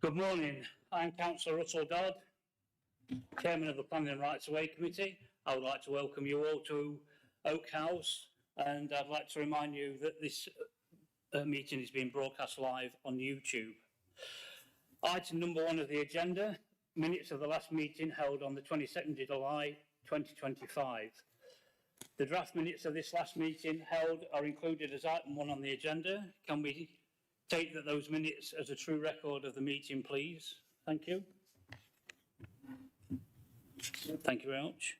Good morning. I'm Councillor Russell Dodd, Chairman of the Planning and Rights of Way Committee. I would like to welcome you all to Oak House, and I'd like to remind you that this meeting is being broadcast live on YouTube. Item number 1 of the agenda, minutes of the last meeting held on the 22nd of July 2025. The draft minutes of this last meeting held are included as item 1 on the agenda. Can we take those minutes as a true record of the meeting, please? Thank you. Thank you very much.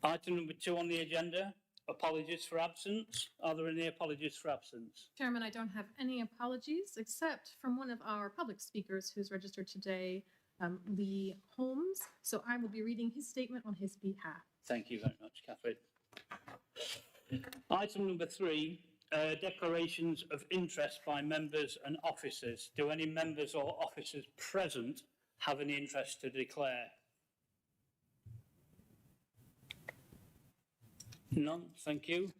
Item number 2 on the agenda, apologies for absence. Are there any apologies for absence? Chairman, I don't have any apologies except from one of our public speakers who's registered today, Lee Holmes. So I will be reading his statement on his behalf. Thank you very much, Catherine. Item number 3, declarations of interest by members and officers. Do any members or officers present have any interest to declare? None, thank you.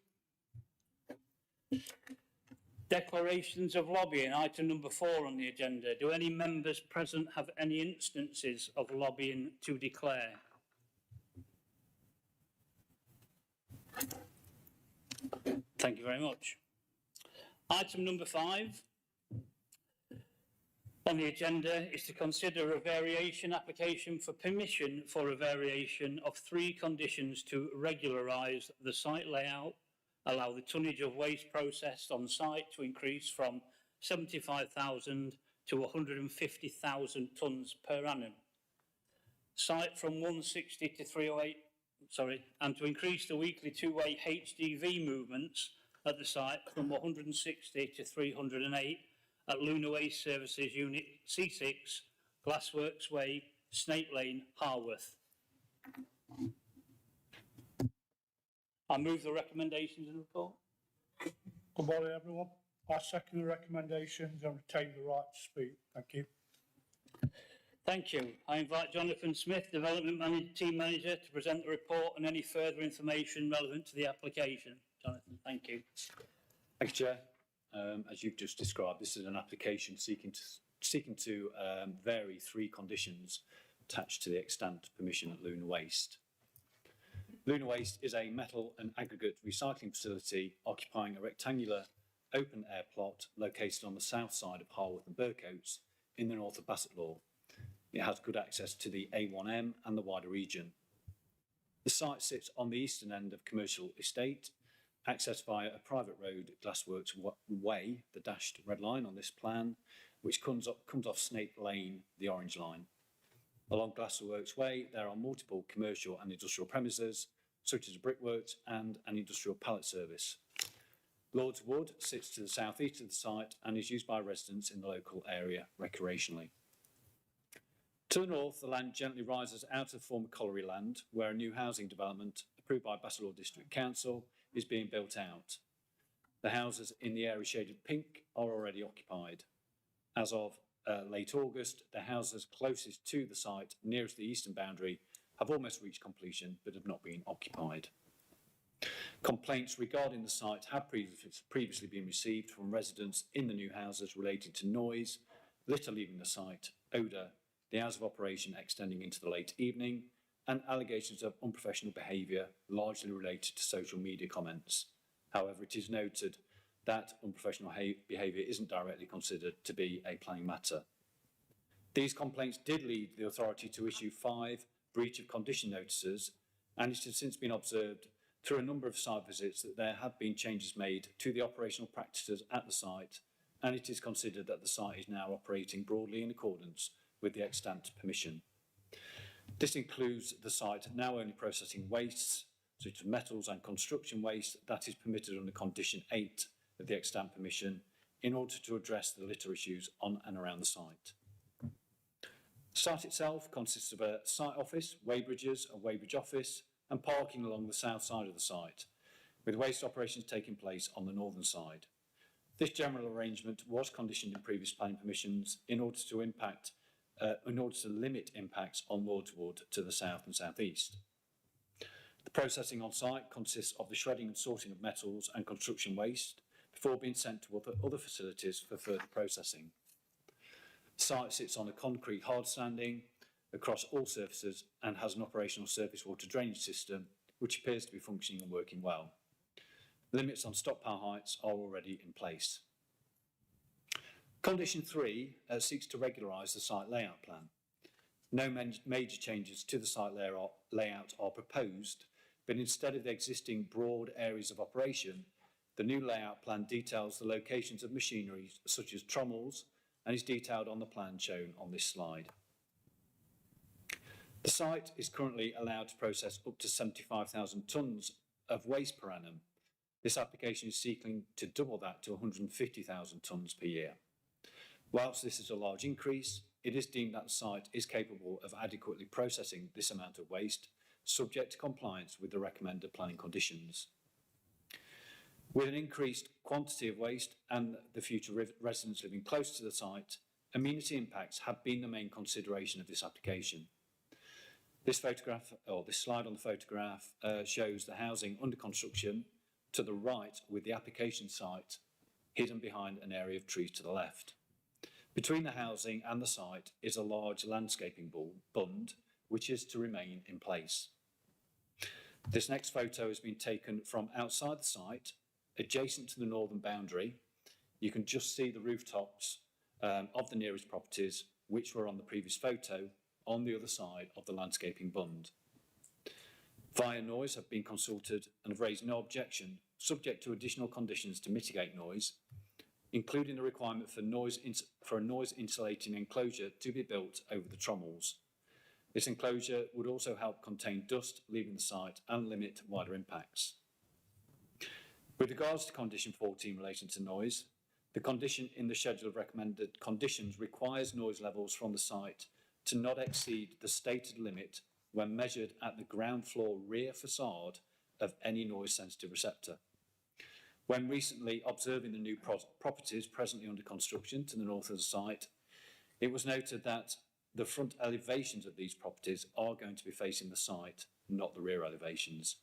Declarations of lobbying, item number 4 on the agenda. Do any members present have any instances of lobbying to declare? Thank you very much. Item number 5 on the agenda is to consider a variation application for permission for a variation of 3 conditions to regularise the site layout, allow the tonnage of waste processed on site to increase from 75,000 to 150,000 tonnes per annum. Site from 160 to 308, and to increase the weekly 2-way HGV movements at the site from 160 to 308 at Lunar Waste Services Unit C6, Glassworks Way, Snake Lane, Harworth. I move the recommendations in the report. Good morning, everyone. I second the recommendations and retain the right to speak. Thank you. Thank you. I invite Jonathan Smith, Development Team Manager, to present the report and any further information relevant to the application. Jonathan, thank you. Thank you, Chair. As you've just described, this is an application seeking to vary 3 conditions attached to the extant permission at Lunar Waste. Lunar Waste is a metal and aggregate recycling facility occupying a rectangular open air plot located on the south side of Harworth and Burcoats in the north of Bassetlaw. It has good access to the A1M and the wider region. The site sits on the eastern end of Commercial Estate, accessed via a private road, Glassworks Way, the dashed red line on this plan, which comes off Snake Lane, the orange line. Along Glassworks Way, there are multiple commercial and industrial premises, such as brickworks and an industrial pallet service. Lord's Wood sits to the southeast of the site and is used by residents in the local area recreationally. To the north, the land gently rises out of former colliery land, where a new housing development approved by Bassetlaw District Council is being built out. The houses in the area shaded pink are already occupied. As of late August, the houses closest to the site, nearest the eastern boundary, have almost reached completion but have not been occupied. Complaints regarding the site have previously been received from residents in the new houses related to noise, litter leaving the site, odour, the hours of operation extending into the late evening, and allegations of unprofessional behaviour largely related to social media comments. However, it is noted that unprofessional behaviour isn't directly considered to be a planning matter. These complaints did lead the authority to issue 5 breach of condition notices, and it has since been observed through a number of site visits that there have been changes made to the operational practices at the site, and it is considered that the site is now operating broadly in accordance with the extant permission. This includes the site now only processing wastes, such as metals and construction waste, that is permitted under condition 8 of the extant permission in order to address the litter issues on and around the site. The site itself consists of a site office, weighbridges, a weighbridge office, and parking along the south side of the site, with waste operations taking place on the northern side. This general arrangement was conditioned in previous planning permissions in order to limit impacts on Lord's Wood to the south and southeast. The processing on site consists of the shredding and sorting of metals and construction waste before being sent to other facilities for further processing. The site sits on a concrete hard standing across all surfaces and has an operational surface water drainage system which appears to be functioning and working well. Limits on stockpile heights are already in place. Condition 3 seeks to regularise the site layout plan. No major changes to the site layout are proposed, but instead of the existing broad areas of operation, the new layout plan details the locations of machinery such as trommels and is detailed on the plan shown on this slide. The site is currently allowed to process up to 75,000 tonnes of waste per annum. This application is seeking to double that to 150,000 tonnes per year. Whilst this is a large increase, it is deemed that the site is capable of adequately processing this amount of waste, subject to compliance with the recommended planning conditions. With an increased quantity of waste and the future residents living close to the site, amenity impacts have been the main consideration of this application. This slide on the photograph shows the housing under construction to the right, with the application site hidden behind an area of trees to the left. Between the housing and the site is a large landscaping bund, which is to remain in place. This next photo has been taken from outside the site, adjacent to the northern boundary. You can just see the rooftops of the nearest properties, which were on the previous photo, on the other side of the landscaping bund. Fire noise have been consulted and have raised no objection, subject to additional conditions to mitigate noise, including the requirement for a noise insulating enclosure to be built over the trommels. This enclosure would also help contain dust leaving the site and limit wider impacts. With regards to condition 14 relating to noise, the condition in the schedule of recommended conditions requires noise levels from the site to not exceed the stated limit when measured at the ground floor rear facade of any noise sensitive receptor. When recently observing the new properties presently under construction to the north of the site, it was noted that the front elevations of these properties are going to be facing the site, not the rear elevations.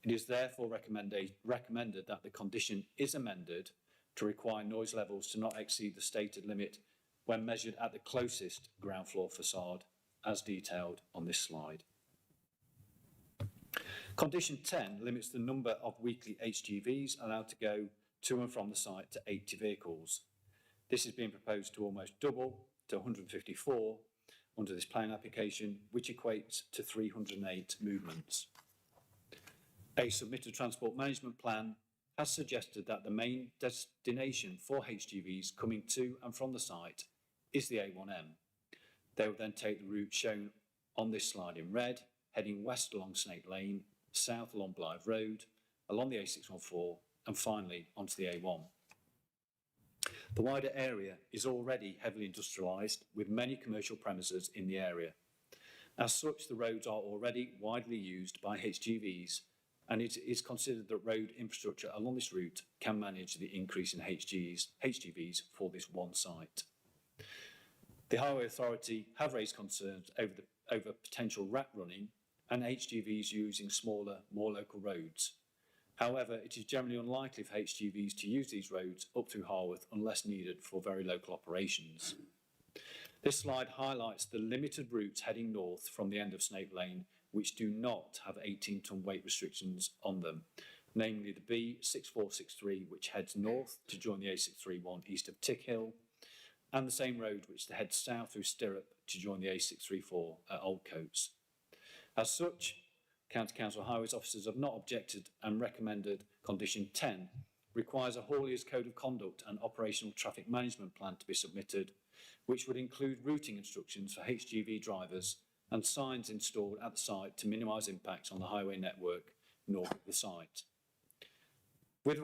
It is therefore recommended that the condition is amended to require noise levels to not exceed the stated limit when measured at the closest ground floor facade, as detailed on this slide. Condition 10 limits the number of weekly HGVs allowed to go to and from the site to 80 vehicles. This is being proposed to almost double to 154 under this plan application, which equates to 308 movements. A submitted transport management plan has suggested that the main destination for HGVs coming to and from the site is the A1M. They will then take the route shown on this slide in red, heading west along Snake Lane, south along Blythe Road, along the A614 and finally onto the A1. The wider area is already heavily industrialised with many commercial premises in the area. As such, the roads are already widely used by HGVs, and it is considered that road infrastructure along this route can manage the increase in HGVs for this one site. The Highway Authority have raised concerns over potential rat running and HGVs using smaller, more local roads. However, it is generally unlikely for HGVs to use these roads up through Harworth unless needed for very local operations. This slide highlights the limited routes heading north from the end of Snake Lane which do not have 18-tonne weight restrictions on them, namely the B6463 which heads north to join the A631 east of Tick Hill, and the same road which heads south through Stirrup to join the A634 at Old Coats. As such, County Council Highways officers have not objected and recommended condition 10 requires a hauliers code of conduct and operational traffic management plan to be submitted, which would include routing instructions for HGV drivers and signs installed at the site to minimise impacts on the highway network north of the site. With the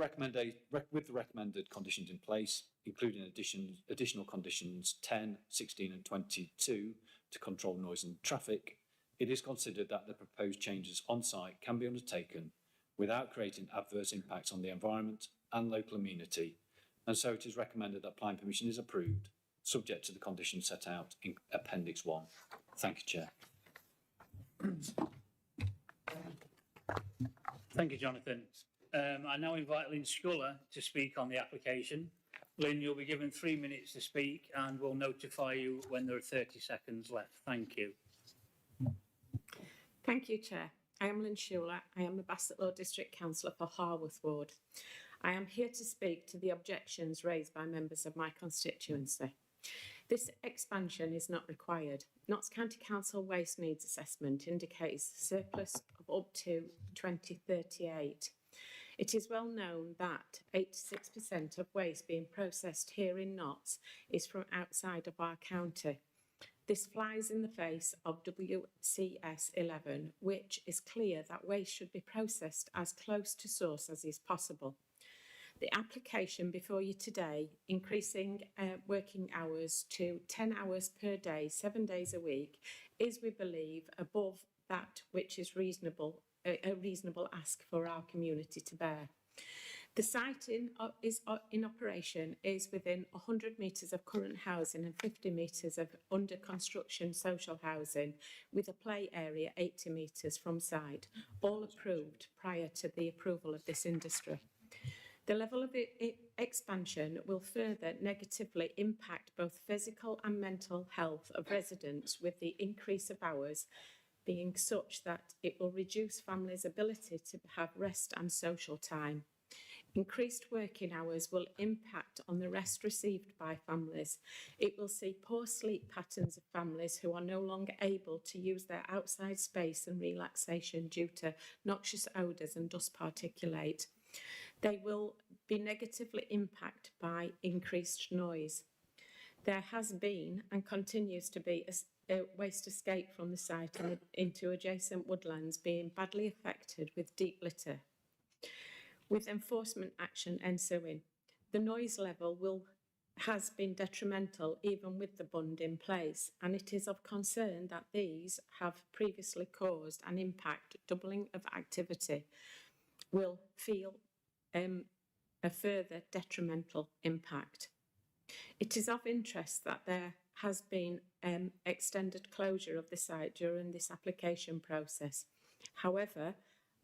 recommended conditions in place, including additional conditions 10, 16 and 22 to control noise and traffic, it is considered that the proposed changes on site can be undertaken without creating adverse impacts on the environment and local amenity, and so it is recommended that planning permission is approved, subject to the conditions set out in Appendix 1. Thank you, Chair. Thank you, Jonathan. I now invite Lynn Sculler to speak on the application. Lynn, you'll be given 3 minutes to speak and we'll notify you when there are 30 seconds left. Thank you. Thank you, Chair. I am Lynn Schuler. I am the Bassetlaw District Councillor for Harworth Ward. I am here to speak to the objections raised by members of my constituency. This expansion is not required. Notts County Council Waste Needs Assessment indicates a surplus of up to 2038. It is well known that 86% of waste being processed here in Notts is from outside of our county. This flies in the face of WCS 11, which is clear that waste should be processed as close to source as is possible. The application before you today, increasing working hours to 10 hours per day, 7 days a week, is, we believe, above that which is reasonable, a reasonable ask for our community to bear. The site in operation is within 100 metres of current housing and 50 metres of under construction social housing, with a play area 80 metres from site, all approved prior to the approval of this industry. The level of expansion will further negatively impact both physical and mental health of residents, with the increase of hours being such that it will reduce families' ability to have rest and social time. Increased working hours will impact on the rest received by families. It will see poor sleep patterns of families who are no longer able to use their outside space and relaxation due to noxious odours and dust particulate. They will be negatively impacted by increased noise. There has been and continues to be a waste escape from the site and into adjacent woodlands, being badly affected with deep litter, with enforcement action ensuing. The noise level has been detrimental even with the bund in place, and it is of concern that these have previously caused an impact. Doubling of activity will feel a further detrimental impact. It is of interest that there has been extended closure of the site during this application process. However,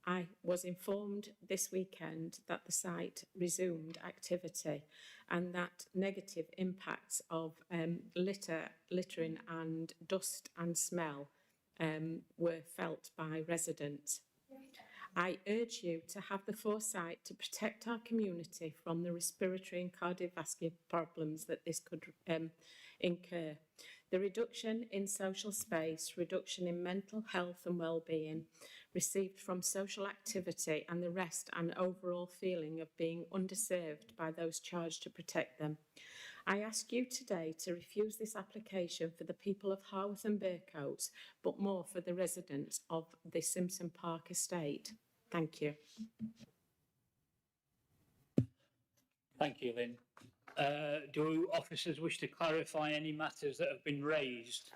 I was informed this weekend that the site resumed activity and that negative impacts of littering and dust and smell were felt by residents. I urge you to have the foresight to protect our community from the respiratory and cardiovascular problems that this could incur. The reduction in social space, reduction in mental health and well-being received from social activity, and the rest and overall feeling of being underserved by those charged to protect them. I ask you today to refuse this application for the people of Harworth and Burcoats, but more for the residents of the Simpson Park estate. Thank you. Thank you, Lynn. Do officers wish to clarify any matters that have been raised?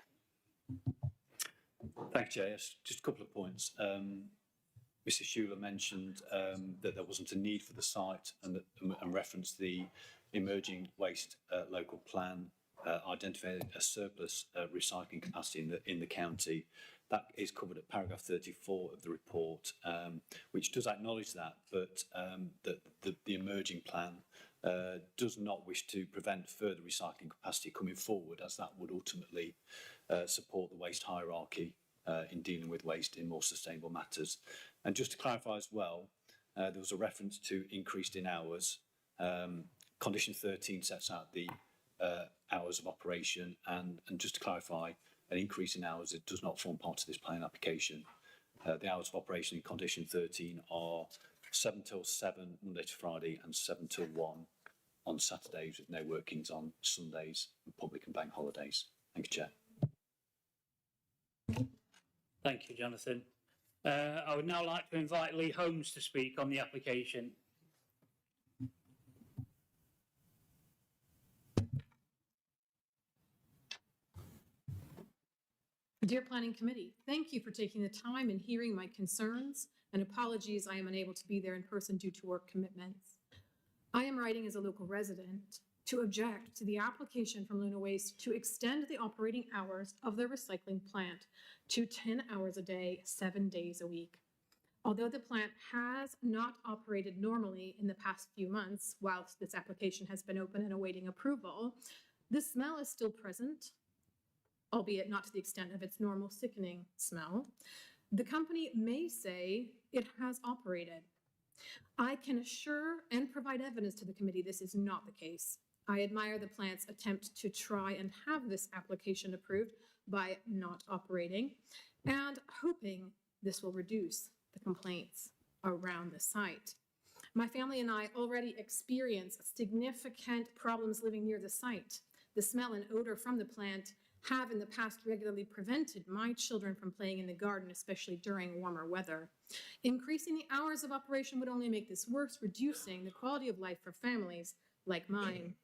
Thank you, Chair. Yes, just a couple of points. Mr. Schuler mentioned that there wasn't a need for the site and referenced the emerging waste local plan, identifying a surplus recycling capacity in the county. That is covered at paragraph 34 of the report, which does acknowledge that, but the emerging plan does not wish to prevent further recycling capacity coming forward, as that would ultimately support the waste hierarchy in dealing with waste in more sustainable matters. And just to clarify as well, there was a reference to increased in hours. Condition 13 sets out the hours of operation, and just to clarify, an increase in hours, it does not form part of this planning application. The hours of operation in condition 13 are 7 till 7 Monday to Friday and 7 till 1 on Saturdays, with no workings on Sundays and public and bank holidays. Thank you, Chair. Thank you, Jonathan. I would now like to invite Lee Holmes to speak on the application. Dear Planning Committee, thank you for taking the time and hearing my concerns, and apologies I am unable to be there in person due to work commitments. I am writing as a local resident to object to the application from Luna Waste to extend the operating hours of their recycling plant to 10 hours a day, 7 days a week. Although the plant has not operated normally in the past few months, whilst this application has been open and awaiting approval, the smell is still present, albeit not to the extent of its normal sickening smell. The company may say it has operated. I can assure and provide evidence to the committee this is not the case. I admire the plant's attempt to try and have this application approved by not operating, and hoping this will reduce the complaints around the site. My family and I already experience significant problems living near the site. The smell and odor from the plant have in the past regularly prevented my children from playing in the garden, especially during warmer weather. Increasing the hours of operation would only make this worse, reducing the quality of life for families like mine.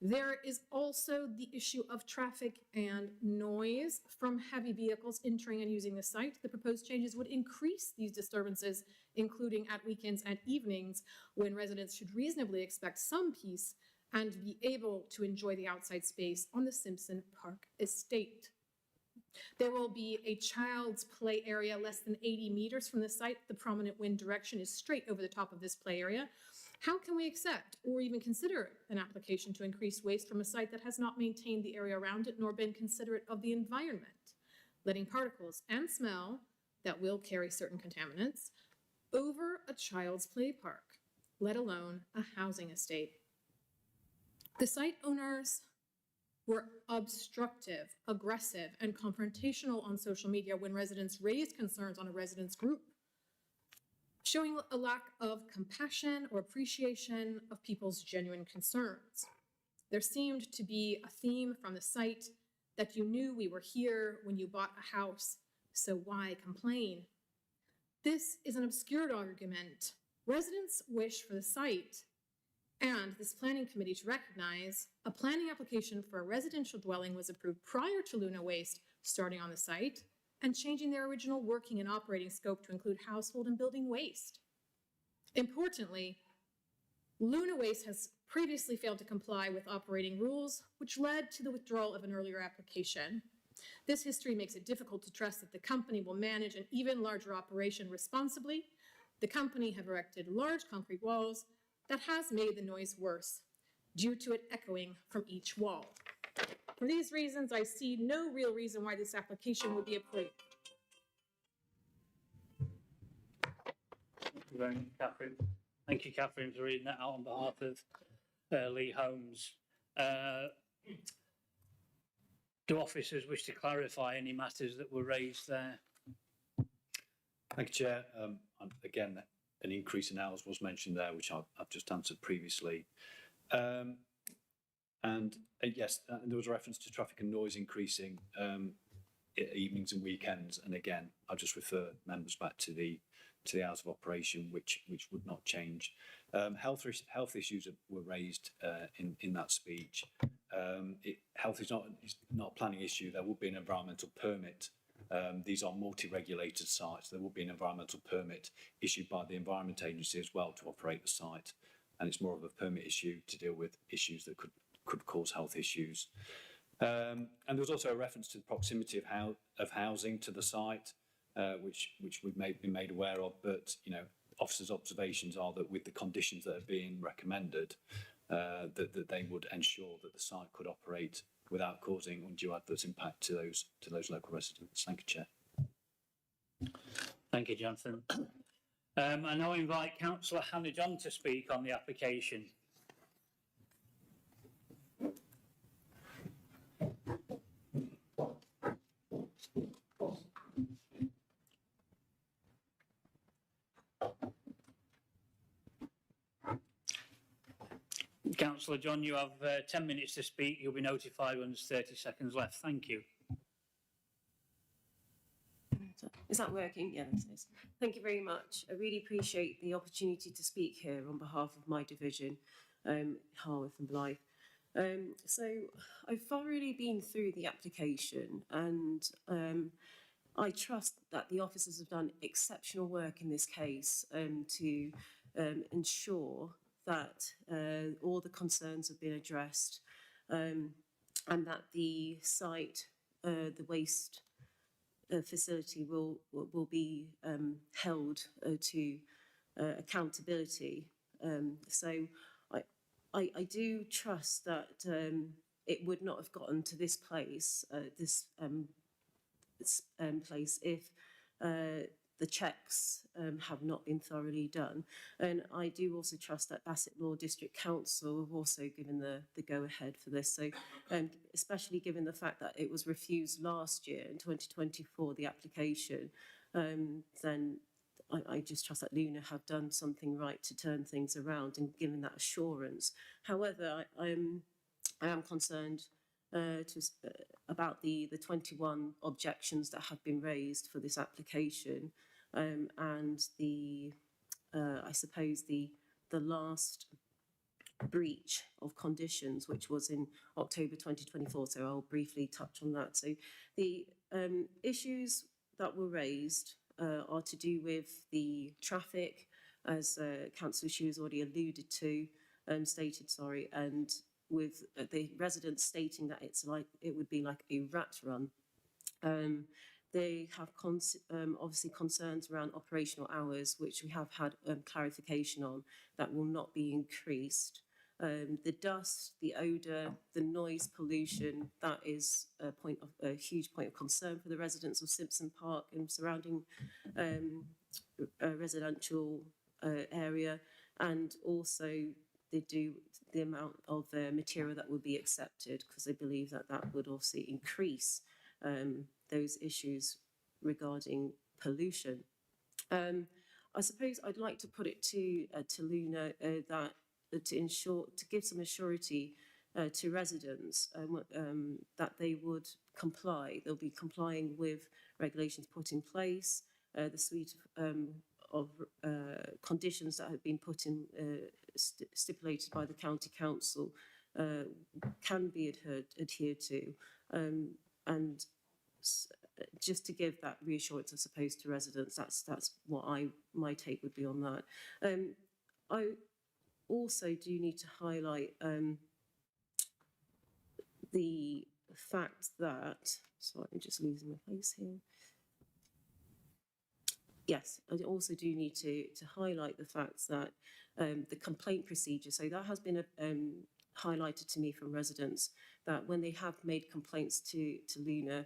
There is also the issue of traffic and noise from heavy vehicles entering and using the site. The proposed changes would increase these disturbances, including at weekends and evenings, when residents should reasonably expect some peace and be able to enjoy the outside space on the Simpson Park estate. There will be a child's play area less than 80 meters from the site. The prominent wind direction is straight over the top of this play area. How can we accept or even consider an application to increase waste from a site that has not maintained the area around it nor been considerate of the environment, letting particles and smell that will carry certain contaminants over a child's play park, let alone a housing estate? The site owners were obstructive, aggressive, and confrontational on social media when residents raised concerns on a residents group, showing a lack of compassion or appreciation of people's genuine concerns. There seemed to be a theme from the site that you knew we were here when you bought a house, so why complain? This is an obscured argument. Residents wish for the site and this planning committee to recognize a planning application for a residential dwelling was approved prior to Luna Waste starting on the site and changing their original working and operating scope to include household and building waste. Importantly, Luna Waste has previously failed to comply with operating rules, which led to the withdrawal of an earlier application. This history makes it difficult to trust that the company will manage an even larger operation responsibly. The company have erected large concrete walls that has made the noise worse due to it echoing from each wall. For these reasons, I see no real reason why this application would be approved. Thank you very much, Catherine. Thank you, Catherine, for reading that out on behalf of Lee Holmes. Do officers wish to clarify any matters that were raised there? Thank you, Chair. Again, an increase in hours was mentioned there, which I've just answered previously. Yes, there was a reference to traffic and noise increasing evenings and weekends. And again, I'll just refer members back to the hours of operation, which would not change. Health issues were raised in that speech. Health is not a planning issue. There will be an environmental permit. These are multi-regulated sites. There will be an environmental permit issued by the Environment Agency as well to operate the site. And it's more of a permit issue to deal with issues that could cause health issues. And there was also a reference to the proximity of housing to the site, which we've been made aware of. But, officers' observations are that with the conditions that are being recommended, that they would ensure that the site could operate without causing undue adverse impact to those local residents. Thank you, Chair. Thank you, Jonathan. I now invite Councillor Hannah John to speak on the application. Councillor John, you have 10 minutes to speak. You'll be notified when there's 30 seconds left. Thank you. Is that working? Yeah, that is. Thank you very much. I really appreciate the opportunity to speak here on behalf of my division, Harworth and Blythe. So I've thoroughly been through the application and I trust that the officers have done exceptional work in this case to ensure that all the concerns have been addressed and that the site, the waste facility will be held to accountability. So I do trust that it would not have gotten to this place, place if the checks have not been thoroughly done. And I do also trust that Bassett Law District Council have also given the go-ahead for this. So especially given the fact that it was refused last year in 2024, the application, then I just trust that Luna have done something right to turn things around and given that assurance. However, I am concerned about the 21 objections that have been raised for this application, and I suppose the last breach of conditions, which was in October 2024. So I'll briefly touch on that. So the issues that were raised are to do with the traffic, as Councillor Hsu has already alluded to, stated, sorry, and with the residents stating that it would be like a rat run. They have obviously concerns around operational hours, which we have had clarification on, that will not be increased. The dust, the odour, the noise pollution, that is a huge point of concern for the residents of Simpson Park and surrounding residential area, and also the amount of material that would be accepted, because they believe that would also increase those issues regarding pollution. I suppose I'd like to put it to Luna that to give some assurity to residents that they would comply. They'll be complying with regulations put in place, the suite of conditions that have been put in, stipulated by the county council, can be adhered to, and just to give that reassurance, I suppose, to residents. That's what my take would be on that. I also do need to highlight the fact that, sorry, I'm just losing my place here. Yes, I also do need to highlight the fact that the complaint procedure, so that has been highlighted to me from residents, that when they have made complaints to Luna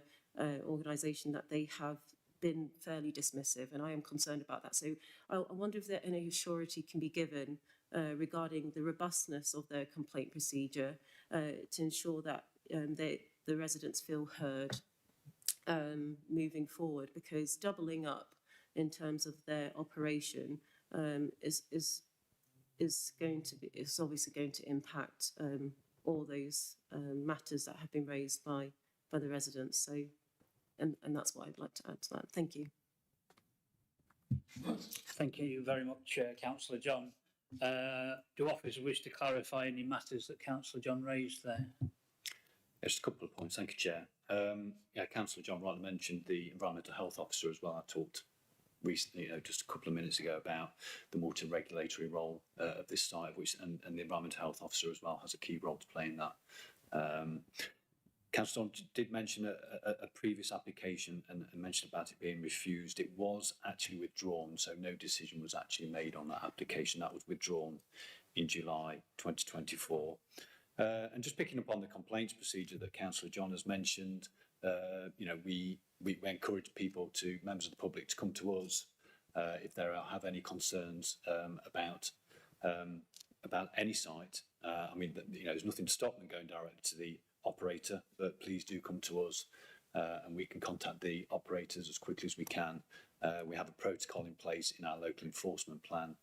organisation, that they have been fairly dismissive, and I am concerned about that. So I wonder if there any surety can be given regarding the robustness of their complaint procedure to ensure that the residents feel heard moving forward, because doubling up in terms of their operation is obviously going to impact all those matters that have been raised by the residents. So, and that's what I'd like to add to that. Thank you. Thank you very much, Councillor John. Do officers wish to clarify any matters that Councillor John raised there? Just a couple of points. Thank you, Chair. Councillor John rightly mentioned the environmental health officer as well. I talked recently, just a couple of minutes ago, about the multi-regulatory role of this site, and the environmental health officer as well has a key role to play in that. Councillor John did mention a previous application and mentioned about it being refused. It was actually withdrawn, so no decision was actually made on that application. That was withdrawn in July 2024. And just picking up on the complaints procedure that Councillor John has mentioned, we encourage people members of the public to come to us if they have any concerns about any site. There's nothing to stop them going directly to the operator, but please do come to us and we can contact the operators as quickly as we can. We have a protocol in place in our local enforcement plan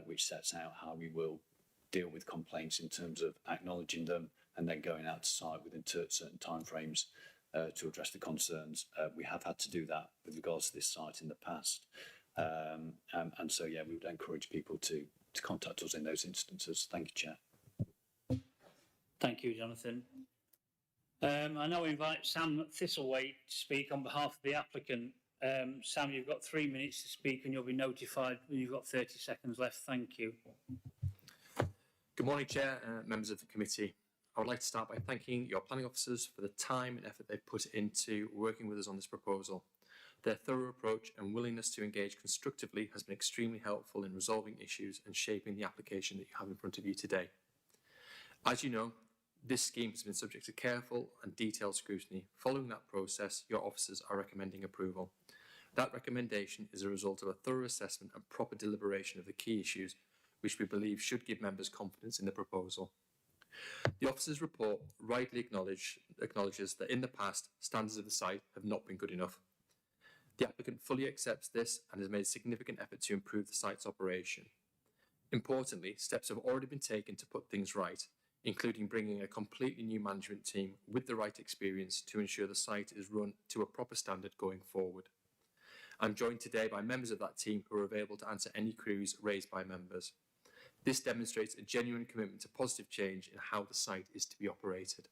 which sets out how we will deal with complaints in terms of acknowledging them and then going out to site within certain timeframes to address the concerns. We have had to do that with regards to this site in the past. And so, we would encourage people to contact us in those instances. Thank you, Chair. Thank you, Jonathan. I now invite Sam Thistlethwaite to speak on behalf of the applicant. Sam, you've got 3 minutes to speak and you'll be notified when you've got 30 seconds left. Thank you. Good morning, Chair, members of the committee. I would like to start by thanking your planning officers for the time and effort they've put into working with us on this proposal. Their thorough approach and willingness to engage constructively has been extremely helpful in resolving issues and shaping the application that you have in front of you today. As you know, this scheme has been subject to careful and detailed scrutiny. Following that process, your officers are recommending approval. That recommendation is a result of a thorough assessment and proper deliberation of the key issues, which we believe should give members confidence in the proposal. The officers' report rightly acknowledges that in the past, standards of the site have not been good enough. The applicant fully accepts this and has made a significant effort to improve the site's operation. Importantly, steps have already been taken to put things right, including bringing a completely new management team with the right experience to ensure the site is run to a proper standard going forward. I'm joined today by members of that team who are available to answer any queries raised by members. This demonstrates a genuine commitment to positive change in how the site is to be operated.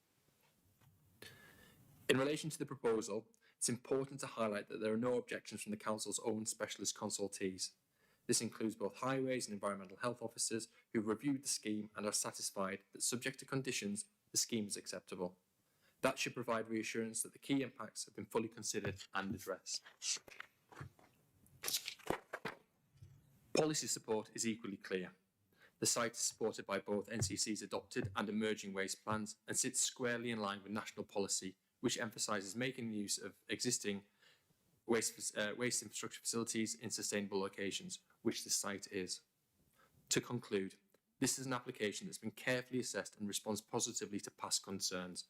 In relation to the proposal, it's important to highlight that there are no objections from the Council's own specialist consultees. This includes both highways and environmental health officers who have reviewed the scheme and are satisfied that, subject to conditions, the scheme is acceptable. That should provide reassurance that the key impacts have been fully considered and addressed. Policy support is equally clear. The site is supported by both NCC's adopted and emerging waste plans and sits squarely in line with national policy, which emphasises making use of existing waste infrastructure facilities in sustainable locations, which the site is. To conclude, this is an application that's been carefully assessed and responds positively to past concerns,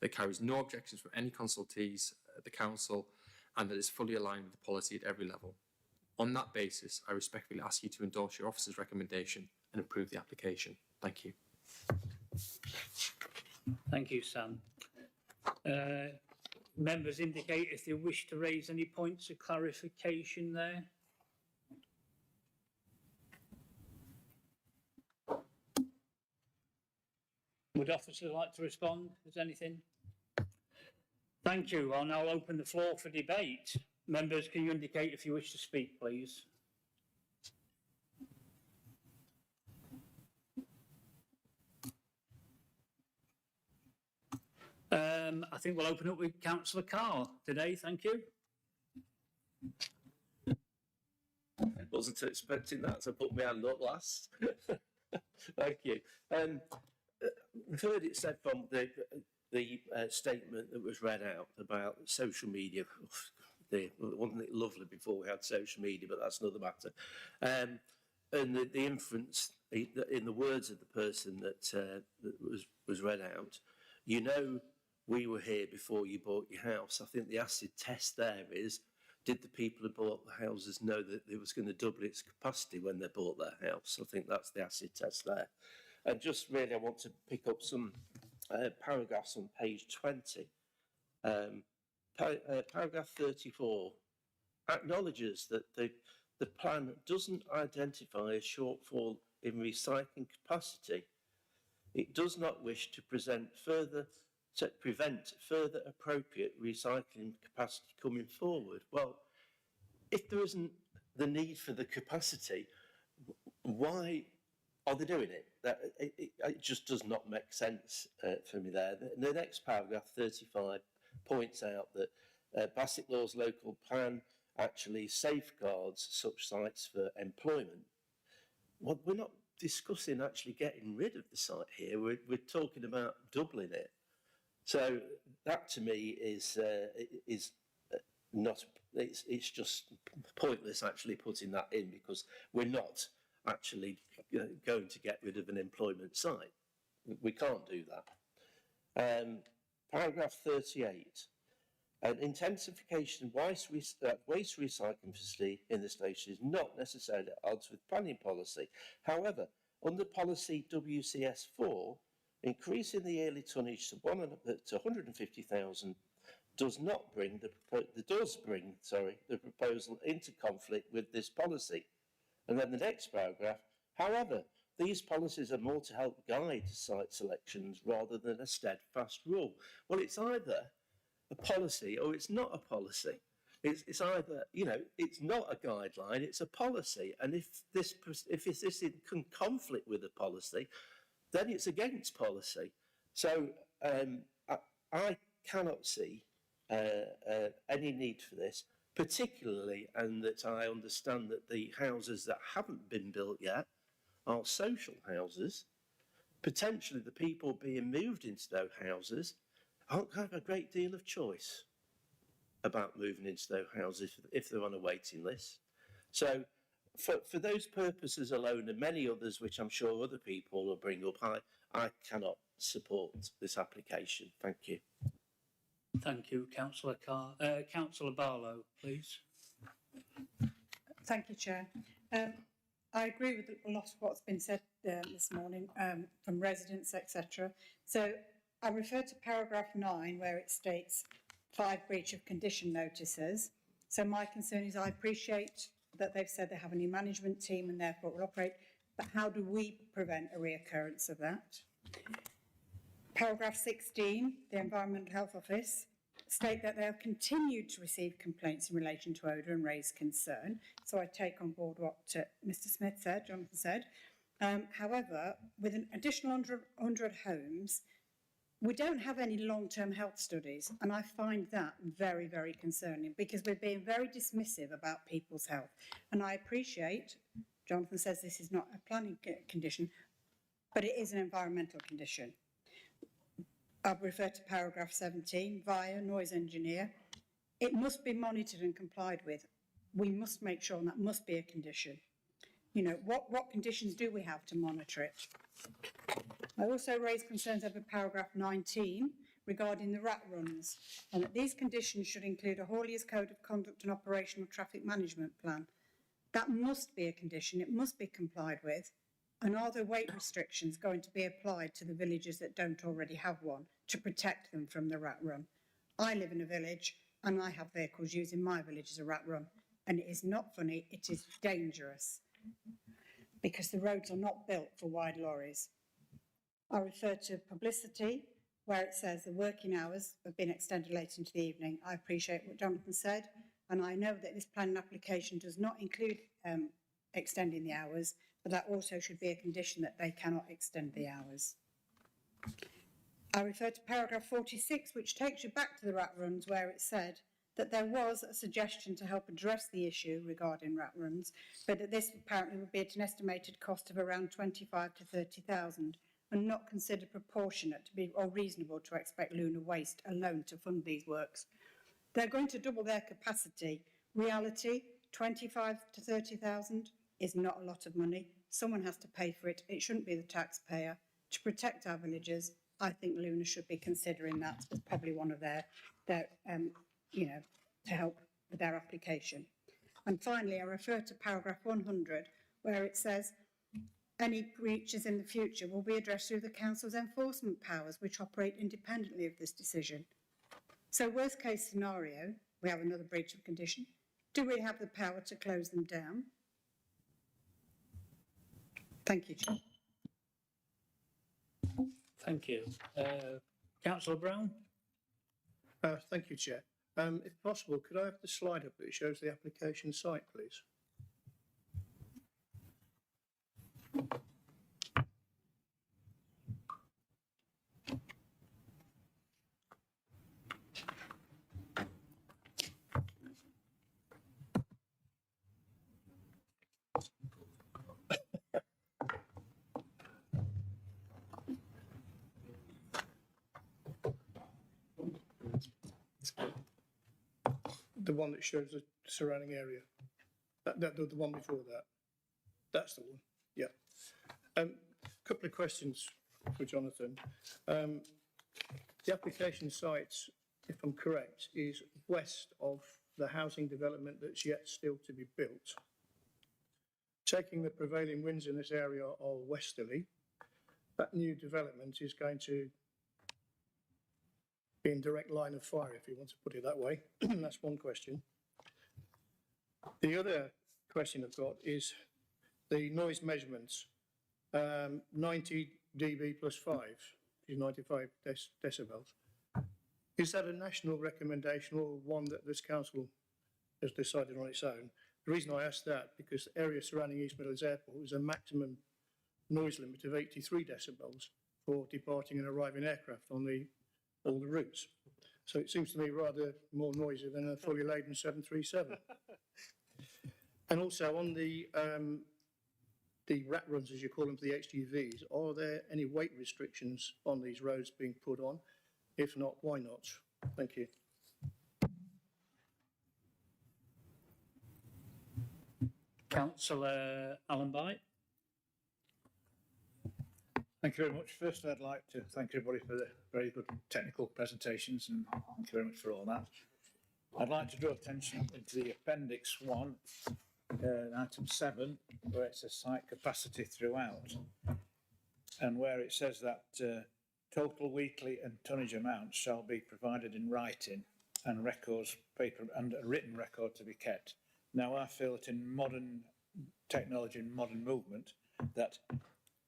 that carries no objections from any consultees at the Council, and that is fully aligned with the policy at every level. On that basis, I respectfully ask you to endorse your officer's recommendation and approve the application. Thank you. Thank you, Sam. Members indicate if they wish to raise any points of clarification there. Would officers like to respond? Is anything? Thank you. I'll now open the floor for debate. Members, can you indicate if you wish to speak, please? I think we'll open up with Councillor Carr today. Thank you. Wasn't expecting that, so I put my hand up last. Thank you. We've heard it said from the statement that was read out about social media. Wasn't it lovely before we had social media, but that's another matter. And the inference in the words of the person that was read out, you know, we were here before you bought your house. I think the acid test there is, did the people who bought the houses know that it was going to double its capacity when they bought their house? I think that's the acid test there. And just really, I want to pick up some paragraphs on page 20. Paragraph 34 acknowledges that the plan doesn't identify a shortfall in recycling capacity. It does not wish to prevent further appropriate recycling capacity coming forward. Well, if there isn't the need for the capacity, why are they doing it? It just does not make sense for me there. The next paragraph, 35, points out that Bassett Law's local plan actually safeguards such sites for employment. Well, we're not discussing actually getting rid of the site here. We're talking about doubling it. So that to me is not. It's just pointless actually putting that in, because we're not actually going to get rid of an employment site. We can't do that. Paragraph 38. An intensification of waste recycling facility in the station is not necessarily at odds with planning policy. However, under policy WCS 4, increasing the yearly tonnage to 150,000 does bring the proposal into conflict with this policy. And then the next paragraph, however, these policies are more to help guide site selections rather than a steadfast rule. Well, it's either a policy or it's not a policy. It's either, it's not a guideline, it's a policy. And if this is in conflict with a policy, then it's against policy. So I cannot see any need for this, particularly, and that I understand that the houses that haven't been built yet are social houses. Potentially the people being moved into those houses aren't going to have a great deal of choice about moving into those houses if they're on a waiting list. So for those purposes alone, and many others which I'm sure other people will bring up, I cannot support this application. Thank you. Thank you, Councillor Carr. Councillor Barlow, please. Thank you, Chair. I agree with a lot of what's been said this morning from residents, etc. So I refer to paragraph 9 where it states 5 breach of condition notices. So my concern is I appreciate that they've said they have a new management team and therefore will operate, but how do we prevent a reoccurrence of that? Paragraph 16, the Environmental Health Office state that they have continued to receive complaints in relation to odour and raised concern. So I take on board what Mr Smith said, Jonathan said. However, with an additional 100 homes, we don't have any long-term health studies, and I find that very, very concerning because we're being very dismissive about people's health. And I appreciate, Jonathan says this is not a planning condition, but it is an environmental condition. I'll refer to paragraph 17, via noise engineer. It must be monitored and complied with. We must make sure, and that must be a condition. You know, what conditions do we have to monitor it? I also raised concerns over paragraph 19 regarding the rat runs, and that these conditions should include a hauliers code of conduct and operational traffic management plan. That must be a condition, it must be complied with. And are there weight restrictions going to be applied to the villages that don't already have one to protect them from the rat run? I live in a village and I have vehicles using my village as a rat run, and it is not funny, it is dangerous because the roads are not built for wide lorries. I refer to publicity where it says the working hours have been extended late into the evening. I appreciate what Jonathan said, and I know that this planning application does not include extending the hours, but that also should be a condition that they cannot extend the hours. I refer to paragraph 46, which takes you back to the rat runs, where it said that there was a suggestion to help address the issue regarding rat runs, but that this apparently would be at an estimated cost of around 25 to 30,000 and not considered proportionate to be or reasonable to expect Luna Waste alone to fund these works. They're going to double their capacity. Reality, 25 to 30,000 is not a lot of money. Someone has to pay for it. It shouldn't be the taxpayer. To protect our villagers, I think Luna should be considering that as probably one of their to help with their application. And finally, I refer to paragraph 100, where it says, any breaches in the future will be addressed through the council's enforcement powers, which operate independently of this decision. So worst case scenario, we have another breach of condition. Do we have the power to close them down? Thank you, Chair. Thank you. Councillor Brown? Thank you, Chair. If possible, could I have the slide up that shows the application site, please? The one that shows the surrounding area. The one before that. That's the one. Yeah. Couple of questions for Jonathan. The application site, if I'm correct, is west of the housing development that's yet still to be built. Taking the prevailing winds in this area are westerly, that new development is going to be in direct line of fire, if you want to put it that way. That's one question. The other question I've got is the noise measurements. 90 dB plus 5 is 95 decibels. Is that a national recommendation or one that this council has decided on its own? The reason I ask that, because the area surrounding East Midlands Airport is a maximum noise limit of 83 decibels for departing and arriving aircraft on all the routes. So it seems to me rather more noisy than a fully laden 737. And also on the rat runs, as you call them, for the HGVs, are there any weight restrictions on these roads being put on? If not, why not? Thank you. Councillor Alan Byte. Thank you very much. First, I'd like to thank everybody for the very good technical presentations, and thank you very much for all that. I'd like to draw attention to the Appendix 1, item 7, where it says site capacity throughout, and where it says that total weekly and tonnage amounts shall be provided in writing and records, paper and a written record to be kept. Now, I feel that in modern technology and modern movement, that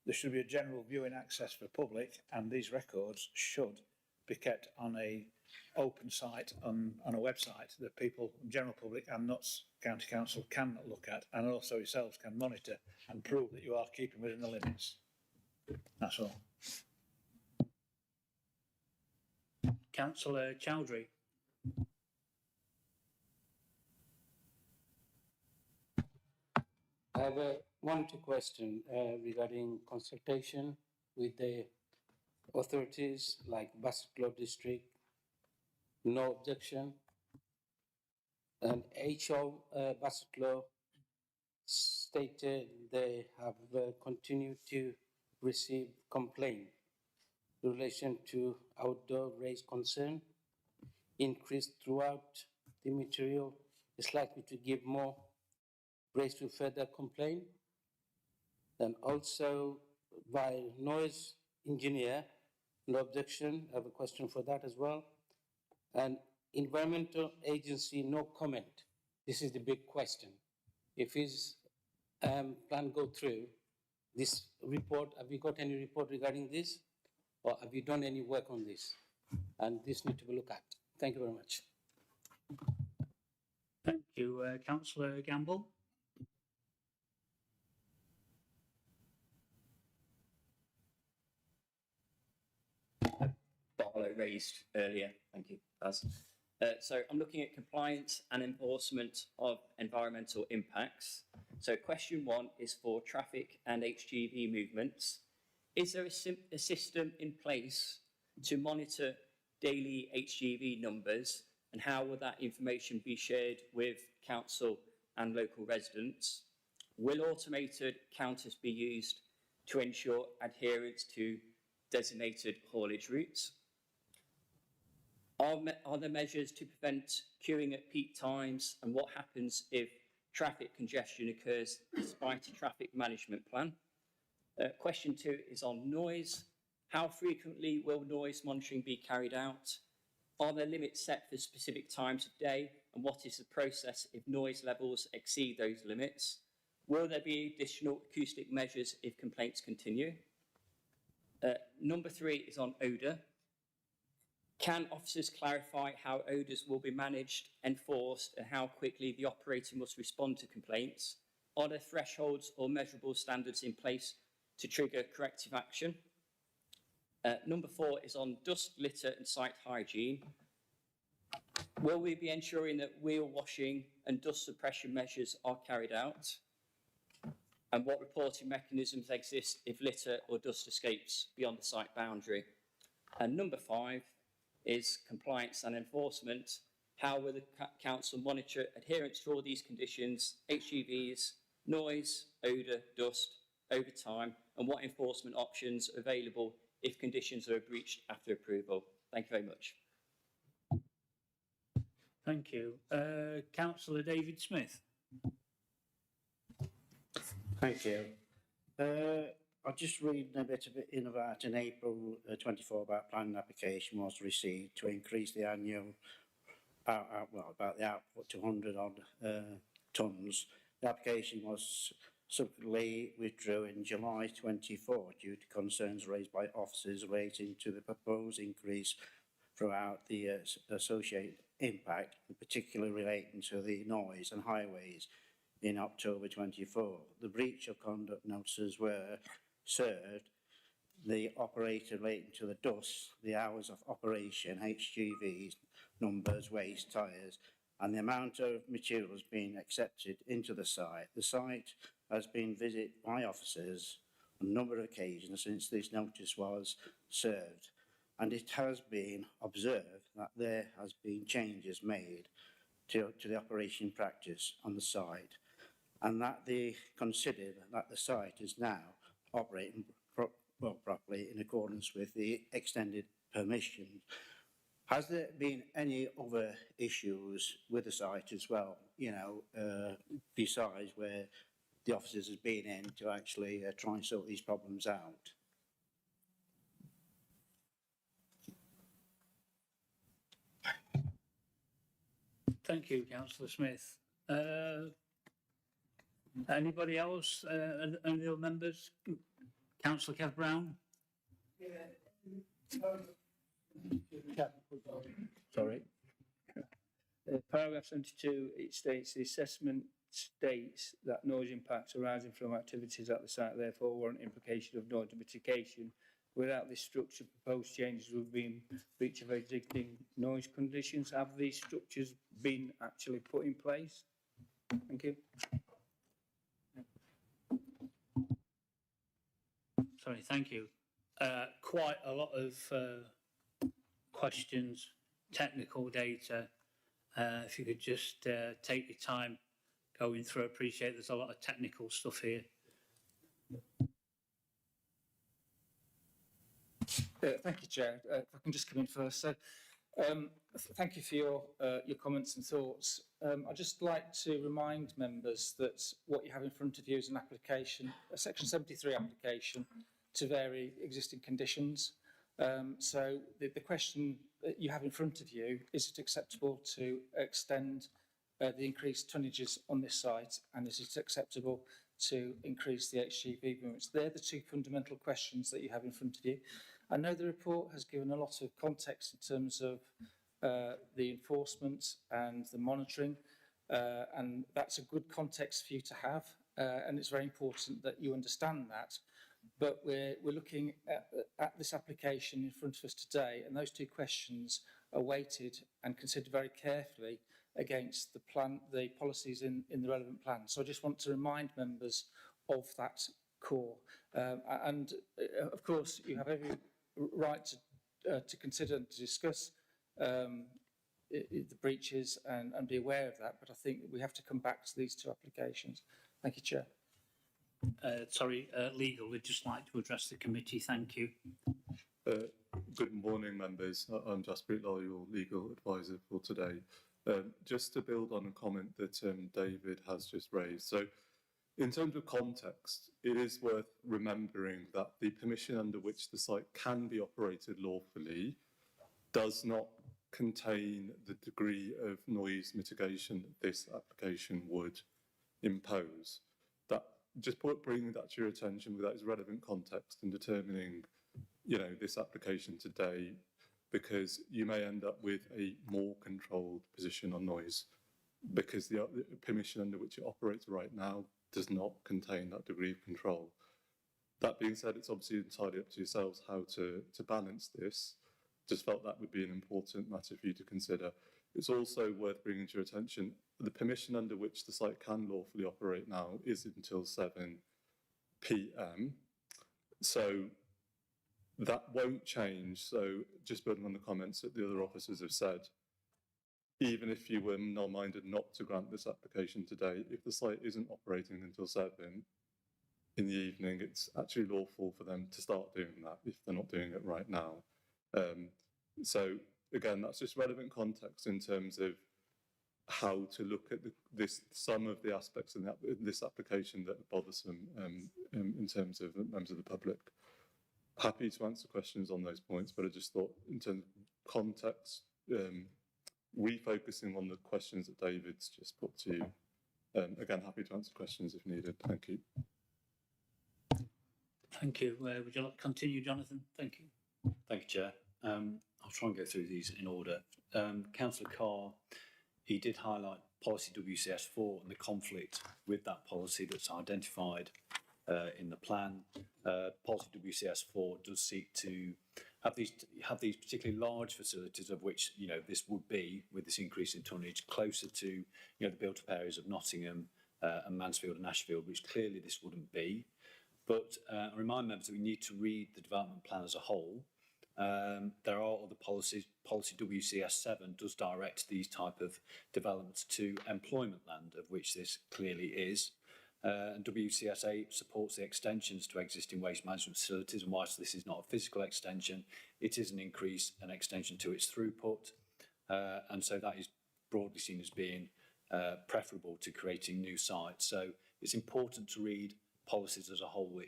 there should be a general viewing access for public, and these records should be kept on a open site on a website that people, general public and not county council, can look at, and also yourselves can monitor and prove that you are keeping within the limits. That's all. Councillor Chowdhury. I have one question regarding consultation with the authorities like Bassetlaw District. No objection. And HO Bassetlaw stated they have continued to receive complaint in relation to outdoor raised concern, increased throughout the material is likely to give more raise to further complaint. And also by noise engineer, no objection. I have a question for that as well. And environmental agency, no comment. This is the big question. If his plan go through, this report, have you got any report regarding this? Or have you done any work on this? And this need to be looked at. Thank you very much. Thank you. Councillor Gamble. Barlow raised earlier. Thank you, Baz. So I'm looking at compliance and enforcement of environmental impacts. So question 1 is for traffic and HGV movements. Is there a system in place to monitor daily HGV numbers, and how will that information be shared with council and local residents? Will automated counters be used to ensure adherence to designated haulage routes? Are there measures to prevent queuing at peak times, and what happens if traffic congestion occurs despite a traffic management plan? Question 2 is on noise. How frequently will noise monitoring be carried out? Are there limits set for specific times of day, and what is the process if noise levels exceed those limits? Will there be additional acoustic measures if complaints continue? Number 3 is on odour. Can officers clarify how odours will be managed, enforced, and how quickly the operator must respond to complaints? Are there thresholds or measurable standards in place to trigger corrective action? Number 4 is on dust, litter, and site hygiene. Will we be ensuring that wheel washing and dust suppression measures are carried out? And what reporting mechanisms exist if litter or dust escapes beyond the site boundary? And number 5 is compliance and enforcement. How will the council monitor adherence to all these conditions, HGVs, noise, odour, dust, over time, and what enforcement options are available if conditions are breached after approval? Thank you very much. Thank you. Councillor David Smith. Thank you. I'll just read a bit of it in about in April 24 about planning application was received to increase the annual about the output to 100 odd tonnes. The application was subsequently withdrew in July 24 due to concerns raised by officers relating to the proposed increase throughout the associated impact, in particular relating to the noise and highways. In October 24, the breach of conduct notices were served the operator relating to the dust, the hours of operation, HGVs, numbers, waste, tyres, and the amount of materials being accepted into the site. The site has been visited by officers on a number of occasions since this notice was served, and it has been observed that there has been changes made to the operation practice on the site, and that they consider that the site is now operating properly in accordance with the extended permission. Has there been any other issues with the site as well, you know, besides where the officers has been in to actually try and sort these problems out? Thank you, Councillor Smith. Anybody else? Any other members? Councillor Kev Brown? Sorry. Paragraph 72, it states the assessment states that noise impacts arising from activities at the site therefore warrant implication of noise mitigation. Without this structure, proposed changes would be in breach of existing noise conditions. Have these structures been actually put in place? Thank you. Sorry, thank you. Quite a lot of questions, technical data. If you could just take your time going through, I appreciate there's a lot of technical stuff here. Thank you, Chair. If I can just come in first. So, thank you for your comments and thoughts. I'd just like to remind members that what you have in front of you is an application, a Section 73 application to vary existing conditions. So the question that you have in front of you, is it acceptable to extend the increased tonnages on this site, and is it acceptable to increase the HGV movements? They're the two fundamental questions that you have in front of you. I know the report has given a lot of context in terms of the enforcement and the monitoring, and that's a good context for you to have, and it's very important that you understand that. But we're looking at this application in front of us today, and those two questions are weighted and considered very carefully against the policies in the relevant plan. So I just want to remind members of that core. And of course, you have every right to consider and to discuss the breaches and be aware of that, but I think we have to come back to these two applications. Thank you, Chair. Legal, we'd just like to address the committee. Thank you. Good morning, members. I'm Jaspreet Lal, your legal advisor for today. Just to build on a comment that David has just raised. So, in terms of context, it is worth remembering that the permission under which the site can be operated lawfully does not contain the degree of noise mitigation that this application would impose. That just bringing that to your attention with that is relevant context in determining, you know, this application today, because you may end up with a more controlled position on noise, because the permission under which it operates right now does not contain that degree of control. That being said, it's obviously entirely up to yourselves how to balance this. Just felt that would be an important matter for you to consider. It's also worth bringing to your attention the permission under which the site can lawfully operate now is until 7 p.m. So that won't change. So just building on the comments that the other officers have said, even if you were minded not to grant this application today, if the site isn't operating until 7 in the evening, it's actually lawful for them to start doing that if they're not doing it right now. So again, that's just relevant context in terms of how to look at some of the aspects in this application that are bothersome in terms of members of the public. Happy to answer questions on those points, but I just thought in terms of context, refocusing on the questions that David's just put to you. Again, happy to answer questions if needed. Thank you. Thank you. Would you like to continue, Jonathan? Thank you. Thank you, Chair. I'll try and go through these in order. Councillor Carr, he did highlight policy WCS4 and the conflict with that policy that's identified in the plan. Policy WCS4 does seek to have these particularly large facilities, of which this would be, with this increase in tonnage, closer to the built-up areas of Nottingham and Mansfield and Ashfield, which clearly this wouldn't be. But I remind members that we need to read the development plan as a whole. There are other policies. Policy WCS7 does direct these type of developments to employment land, of which this clearly is. And WCS8 supports the extensions to existing waste management facilities, and whilst this is not a physical extension, it is an extension to its throughput, and so that is broadly seen as being preferable to creating new sites. So it's important to read policies as a whole.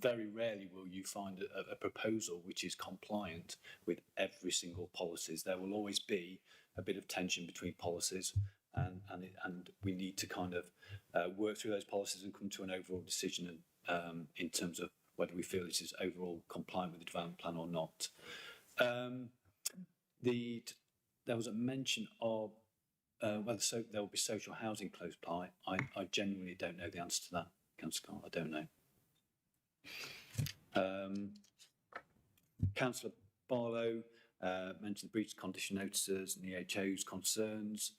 Very rarely will you find a proposal which is compliant with every single policies. There will always be a bit of tension between policies, and we need to kind of work through those policies and come to an overall decision in terms of whether we feel this is overall compliant with the development plan or not. There was a mention of whether there will be social housing close by. I genuinely don't know the answer to that, Councillor Scott. I don't know. Councillor Barlow mentioned the breach of condition notices and the EHO's concerns.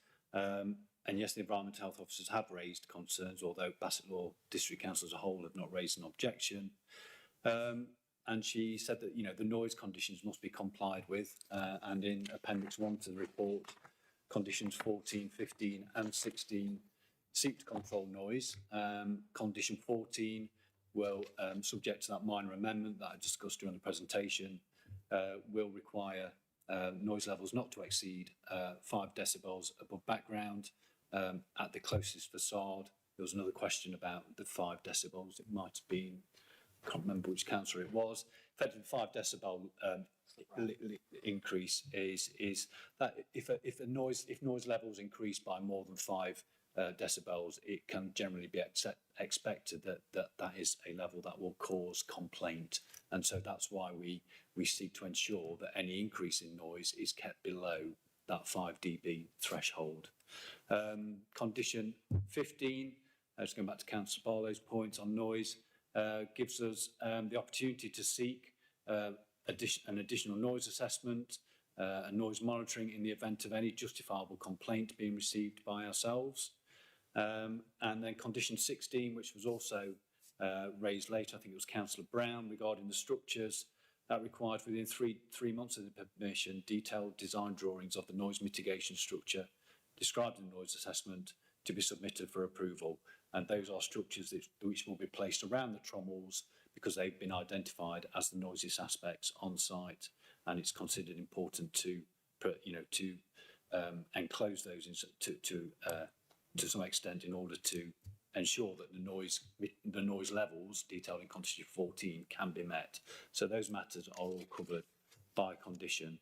And yes, the environmental health officers have raised concerns, although Bassett Law District Council as a whole have not raised an objection. And she said that the noise conditions must be complied with, and in Appendix 1 to the report, conditions 14, 15 and 16 seek to control noise. Condition 14 will, subject to that minor amendment that I discussed during the presentation, will require noise levels not to exceed 5 decibels above background at the closest facade. There was another question about the 5 decibels. It might have been, I can't remember which councillor it was. Effectively, 5 decibel increase is that if noise levels increase by more than 5 decibels, it can generally be expected that is a level that will cause complaint, and so that's why we seek to ensure that any increase in noise is kept below that 5 dB threshold. Condition 15, just going back to Councillor Barlow's points on noise, gives us the opportunity to seek an additional noise assessment and noise monitoring in the event of any justifiable complaint being received by ourselves. And then condition 16, which was also raised later, I think it was Councillor Brown, regarding the structures, that required within three months of the permission detailed design drawings of the noise mitigation structure described in the noise assessment to be submitted for approval. And those are structures which will be placed around the trommels because they've been identified as the noisiest aspects on site, and it's considered important to enclose those to some extent in order to ensure that the noise levels detailed in condition 14 can be met. So those matters are all covered by condition.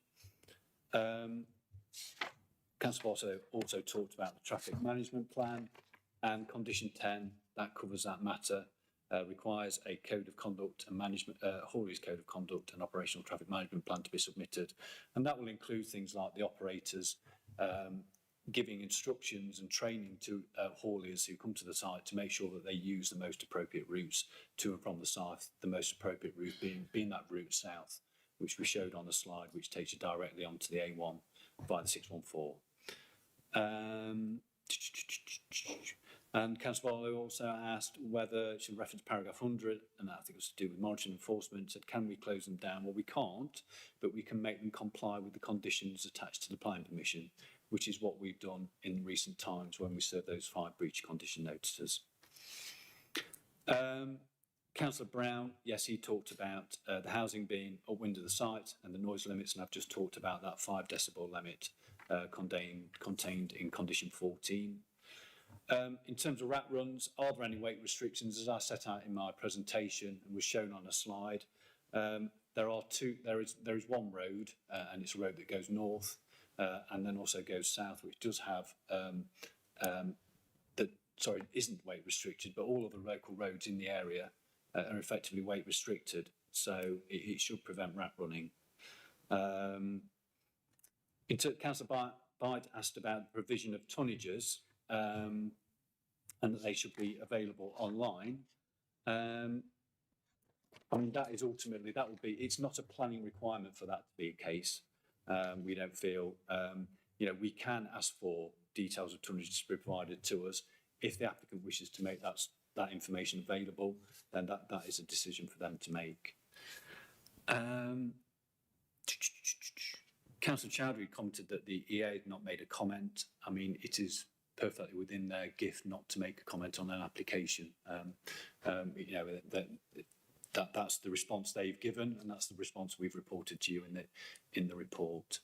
Councillor also talked about the traffic management plan, and condition 10 that covers that matter. Requires a code of conduct and management, Hawley's code of conduct and operational traffic management plan to be submitted, and that will include things like the operators giving instructions and training to hauliers who come to the site to make sure that they use the most appropriate routes to and from the site, the most appropriate route being that route south, which we showed on the slide, which takes you directly onto the A1 via the 614. And Councillor Barlow also asked whether, she referenced paragraph 100, and that I think it was to do with monitoring enforcement, said, can we close them down? Well, we can't, but we can make them comply with the conditions attached to the planning permission, which is what we've done in recent times when we served those 5 breach condition notices. Councillor Brown, yes, he talked about the housing being upwind of the site and the noise limits, and I've just talked about that 5 decibel limit contained in condition 14. In terms of rat runs, are there any weight restrictions? As I set out in my presentation and was shown on a slide, there is one road, and it's a road that goes north and then also goes south, which does have isn't weight restricted, but all of the local roads in the area are effectively weight restricted, so it should prevent rat running. Councillor Byde asked about the provision of tonnages and that they should be available online. I mean, that is ultimately, that will be, it's not a planning requirement for that to be a case. We don't feel, you know, we can ask for details of tonnage to be provided to us. If the applicant wishes to make that information available, then that is a decision for them to make. Councillor Chowdhury commented that the EA had not made a comment. I mean, it is perfectly within their gift not to make a comment on an application. You know, that's the response they've given, and that's the response we've reported to you in the report.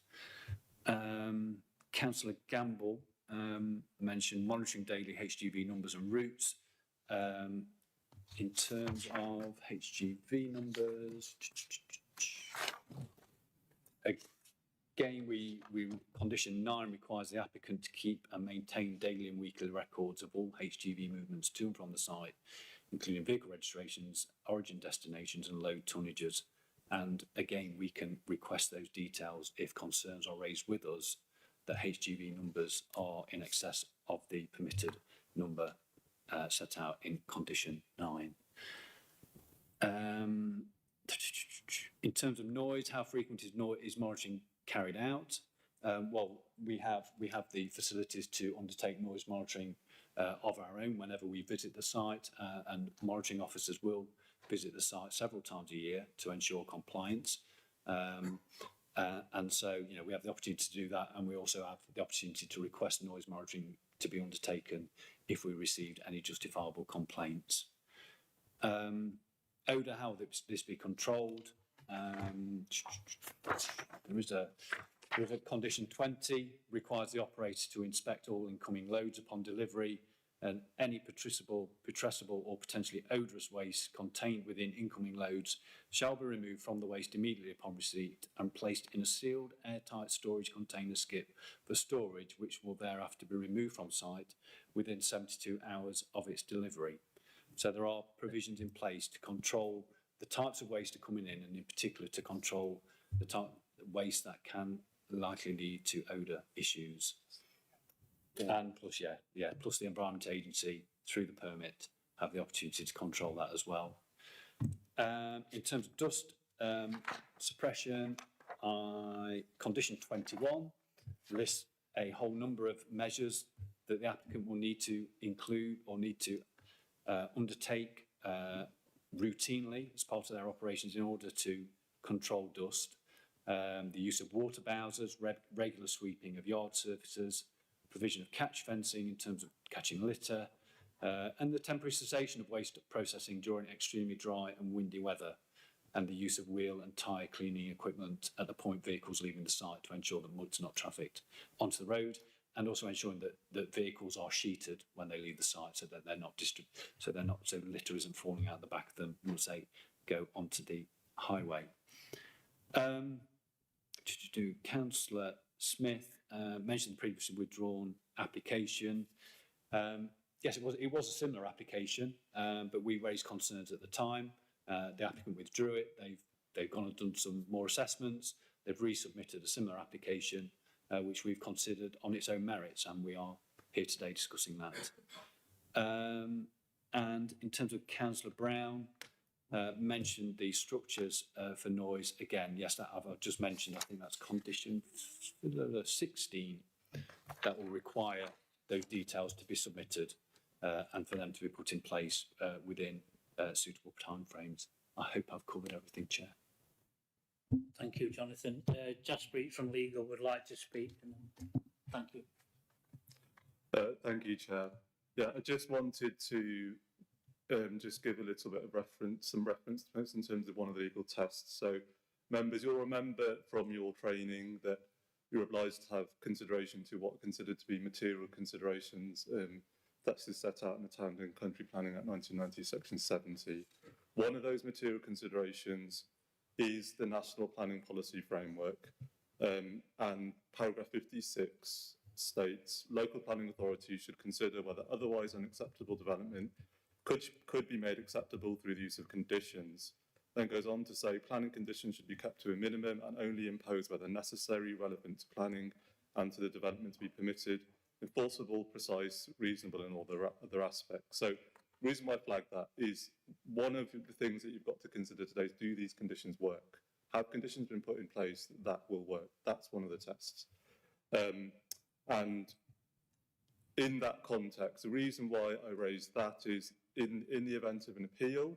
Councillor Gamble mentioned monitoring daily HGV numbers and routes. In terms of HGV numbers, again, condition 9 requires the applicant to keep and maintain daily and weekly records of all HGV movements to and from the site, including vehicle registrations, origin destinations and load tonnages. And again, we can request those details if concerns are raised with us that HGV numbers are in excess of the permitted number set out in condition 9. In terms of noise, how frequent is monitoring carried out? Well, we have the facilities to undertake noise monitoring of our own whenever we visit the site, and monitoring officers will visit the site several times a year to ensure compliance. And so, you know, we have the opportunity to do that, and we also have the opportunity to request noise monitoring to be undertaken if we received any justifiable complaints. Odour, how will this be controlled? There is a condition 20, requires the operator to inspect all incoming loads upon delivery, and any putrescible or potentially odorous waste contained within incoming loads shall be removed from the waste immediately upon receipt and placed in a sealed, airtight storage container skip for storage, which will thereafter be removed from site within 72 hours of its delivery. So there are provisions in place to control the types of waste that are coming in, and in particular to control the type of waste that can likely lead to odour issues. Yeah. And plus, plus the Environment Agency, through the permit, have the opportunity to control that as well. In terms of dust suppression, condition 21 lists a whole number of measures that the applicant will need to include or need to undertake routinely as part of their operations in order to control dust. The use of water bowsers, regular sweeping of yard surfaces, provision of catch fencing in terms of catching litter, and the temporary cessation of waste processing during extremely dry and windy weather, and the use of wheel and tyre cleaning equipment at the point vehicles leaving the site to ensure that mud's not trafficked onto the road, and also ensuring that vehicles are sheeted when they leave the site so that they're not so litter isn't falling out the back of them once they go onto the highway. Councillor Smith mentioned the previously withdrawn application. Yes, it was a similar application, but we raised concerns at the time. The applicant withdrew it. They've gone and done some more assessments. They've resubmitted a similar application, which we've considered on its own merits, and we are here today discussing that. And in terms of Councillor Brown, mentioned the structures for noise. Again, yes, that I've just mentioned. I think that's condition 16 that will require those details to be submitted and for them to be put in place within suitable timeframes. I hope I've covered everything, Chair. Thank you, Jonathan. Jaspreet from Legal would like to speak. Thank you. Thank you, Chair. Yeah, I just wanted to just give a little bit of some reference points in terms of one of the legal tests. So, members, you'll remember from your training that you're obliged to have consideration to what are considered to be material considerations. That is set out in the Town and Country Planning Act 1990, Section 70. One of those material considerations is the National Planning Policy Framework, and paragraph 56 states local planning authorities should consider whether otherwise unacceptable development could be made acceptable through the use of conditions. Then goes on to say planning conditions should be kept to a minimum and only imposed whether necessary, relevant to planning and to the development to be permitted, enforceable, precise, reasonable, and all the other aspects. So The reason why I flag that is one of the things that you've got to consider today is, do these conditions work? Have conditions been put in place that will work? That's one of the tests. And in that context, the reason why I raised that is in the event of an appeal,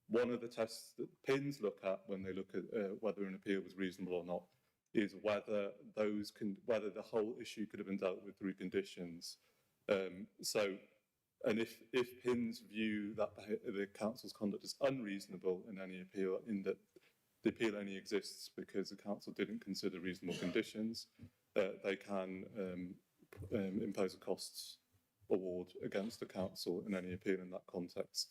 one of the tests that PINs look at when they look at whether an appeal was reasonable or not is whether the whole issue could have been dealt with through conditions. And if PINs view that the council's conduct is unreasonable in any appeal, in that the appeal only exists because the council didn't consider reasonable conditions, they can impose a costs award against the council in any appeal in that context.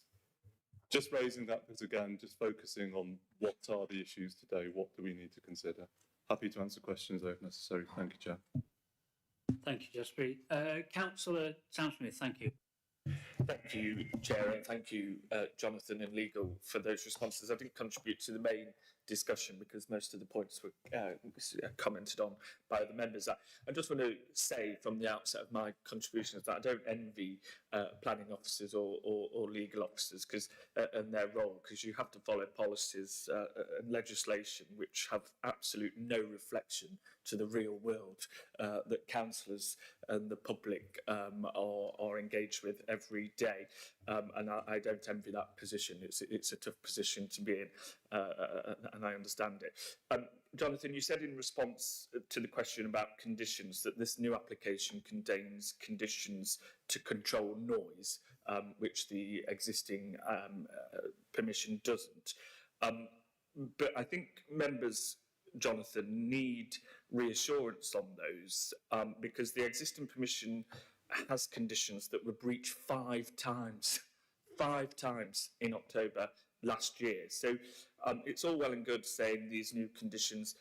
Just raising that because, again, just focusing on what are the issues today, what do we need to consider. Happy to answer questions though if necessary. Thank you, Chair. Thank you, Jaspreet. Councillor Townsmith, thank you. Thank you, Chair, and thank you, Jonathan and Legal, for those responses. I didn't contribute to the main discussion because most of the points were commented on by the members. I just want to say from the outset of my contributions that I don't envy planning officers or legal officers and their role, because you have to follow policies and legislation which have absolute no reflection to the real world that councillors and the public are engaged with every day. And I don't envy that position. It's a tough position to be in, and I understand it. Jonathan, you said in response to the question about conditions that this new application contains conditions to control noise, which the existing permission doesn't. But I think members, Jonathan, need reassurance on those because the existing permission has conditions that were breached 5 times in October last year. So it's all well and good saying these new conditions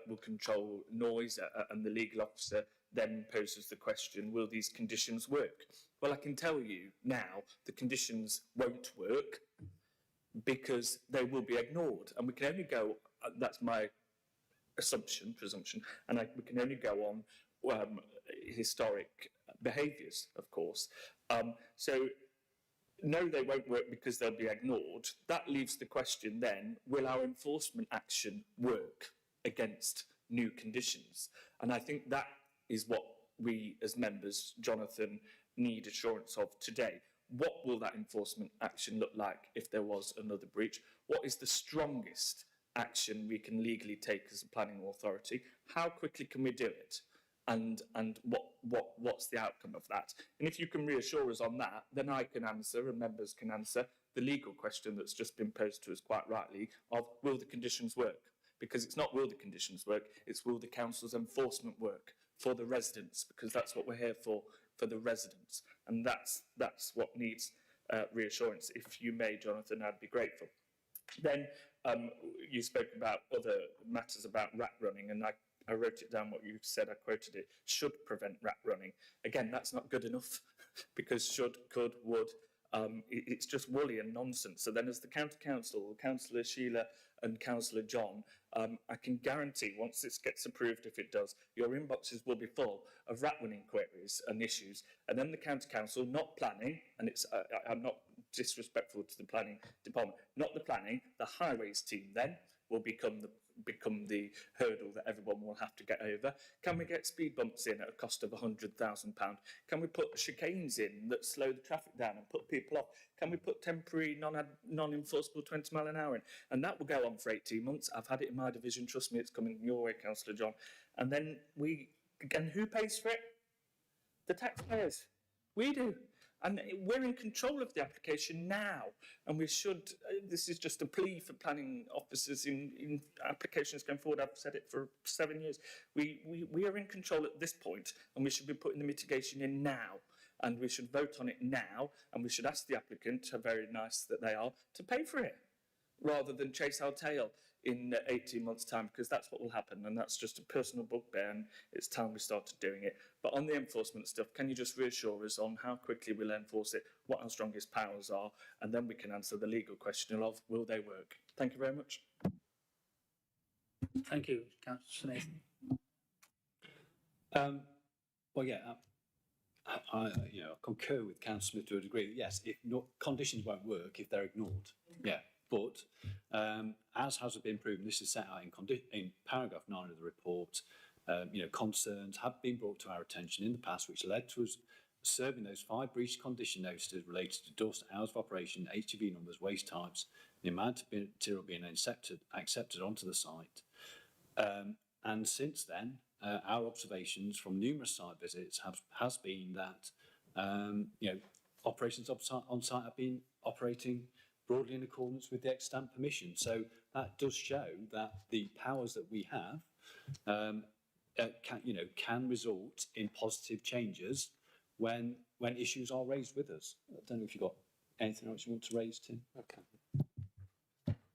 will control noise, and the legal officer then poses the question, will these conditions work? Well, I can tell you now the conditions won't work because they will be ignored, and we can only go, that's my presumption, and we can only go on historic behaviours, of course. So no, they won't work because they'll be ignored. That leaves the question then, will our enforcement action work against new conditions? And I think that is what we as members, Jonathan, need assurance of today. What will that enforcement action look like if there was another breach? What is the strongest action we can legally take as a planning authority? How quickly can we do it? And what's the outcome of that? And if you can reassure us on that, then I can answer and members can answer the legal question that's just been posed to us quite rightly of, will the conditions work? Because it's not will the conditions work, it's will the council's enforcement work for the residents, because that's what we're here for the residents. And that's what needs reassurance. If you may, Jonathan, I'd be grateful. Then you spoke about other matters about rat running, and I wrote it down what you said, I quoted it, should prevent rat running. Again, that's not good enough because should, could, would, it's just woolly and nonsense. So then as the county council, Councillor Sheila and Councillor John, I can guarantee once this gets approved, if it does, your inboxes will be full of rat running queries and issues. And then the county council, not planning, and it's I'm not disrespectful to the planning department, not the planning, the highways team then will become the hurdle that everyone will have to get over. Can we get speed bumps in at a cost of £100,000? Can we put chicanes in that slow the traffic down and put people off? Can we put temporary non-enforceable 20 mile an hour in? And that will go on for 18 months. I've had it in my division. Trust me, it's coming your way, Councillor John. And then and who pays for it? The taxpayers. We do. And we're in control of the application now, and we should, this is just a plea for planning officers in applications going forward. I've said it for 7 years. We are in control at this point, and we should be putting the mitigation in now, and we should vote on it now, and we should ask the applicant, how very nice that they are, to pay for it, rather than chase our tail in 18 months' time, because that's what will happen, and that's just a personal bugbear, and it's time we started doing it. But on the enforcement stuff, can you just reassure us on how quickly we'll enforce it, what our strongest powers are, and then we can answer the legal question of, will they work? Thank you very much. Thank you, Councillor Nathan. I concur with Councillor Smith to a degree that yes, if not, conditions won't work if they're ignored. Yeah, but as has been proven, this is set out in paragraph 9 of the report. Concerns have been brought to our attention in the past, which led to us serving those 5 breach condition notices related to dust, hours of operation, HGV numbers, waste types, the amount of material being accepted onto the site. And since then, our observations from numerous site visits has been that operations on site have been operating broadly in accordance with the extant permission. So that does show that the powers that we have can result in positive changes when issues are raised with us. I don't know if you've got anything else you want to raise, Tim. Okay.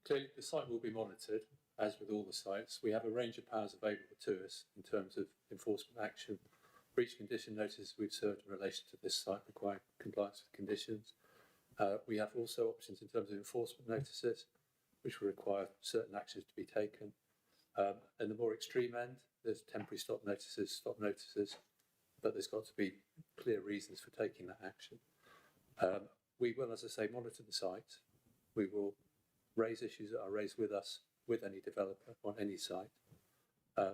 Clearly, the site will be monitored, as with all the sites. We have a range of powers available to us in terms of enforcement action. Breach condition notices we've served in relation to this site require compliance with conditions. We have also options in terms of enforcement notices, which will require certain actions to be taken. In the more extreme end, there's temporary stop notices, but there's got to be clear reasons for taking that action. We will, as I say, monitor the site. We will raise issues that are raised with us, with any developer on any site,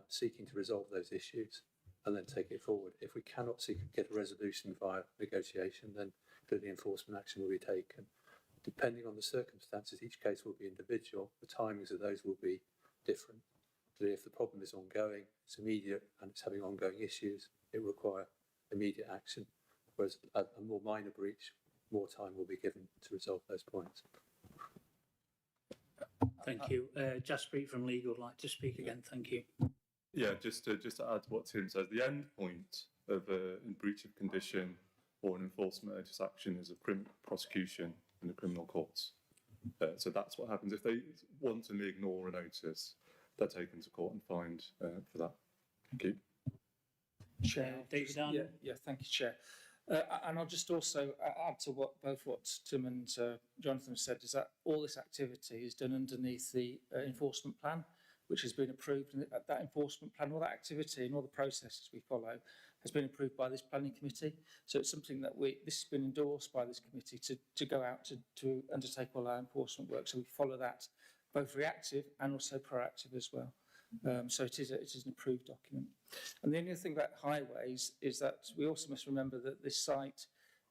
seeking to resolve those issues and then take it forward. If we cannot get a resolution via negotiation, then clearly enforcement action will be taken. Depending on the circumstances, each case will be individual. The timings of those will be different. Clearly, if the problem is ongoing, it's immediate, and it's having ongoing issues, it will require immediate action. Whereas a more minor breach, more time will be given to resolve those points. Thank you. Jaspreet from Legal would like to speak again. Thank you. Yeah, just to add to what Tim says, the end point of a breach of condition or an enforcement notice action is a prosecution in the criminal courts. So that's what happens if they wantonly ignore a notice. They're taken to court and fined for that. Thank you. Chair, David yeah, thank you, Chair. And I'll just also add to what Tim and Jonathan have said, is that all this activity is done underneath the enforcement plan, which has been approved. And that enforcement plan, all that activity and all the processes we follow has been approved by this planning committee. So it's something that this has been endorsed by this committee to go out to undertake all our enforcement work. So we follow that, both reactive and also proactive as well. So it is an approved document. And the only thing about highways is that we also must remember that this site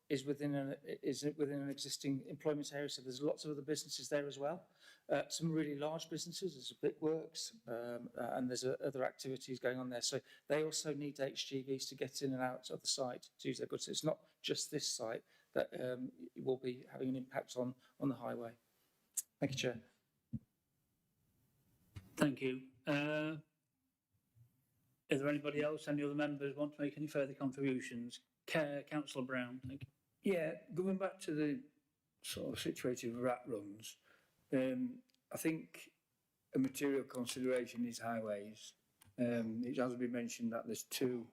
is within an existing employment area. So there's lots of other businesses there as well. Some really large businesses, there's Brickworks, and there's other activities going on there. So they also need HGVs to get in and out of the site to use their goods. So it's not just this site that will be having an impact on the highway. Thank you, Chair. Thank you. Is there anybody else, any other members want to make any further contributions? Councillor Brown, thank you. Yeah, going back to the sort of situation of rat runs, I think a material consideration is highways. It has been mentioned that there's 2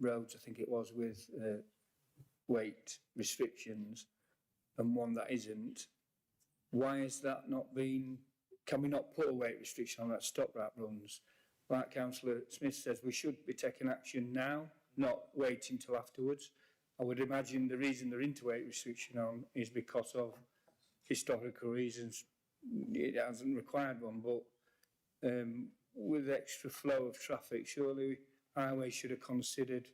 roads, I think it was, with weight restrictions and one that isn't. Why is that not been? Can we not put a weight restriction on that stop rat runs? Like Councillor Smith says, we should be taking action now, not waiting till afterwards. I would imagine the reason they're into weight restriction on is because of historical reasons. It hasn't required one, but with extra flow of traffic, surely highways should have considered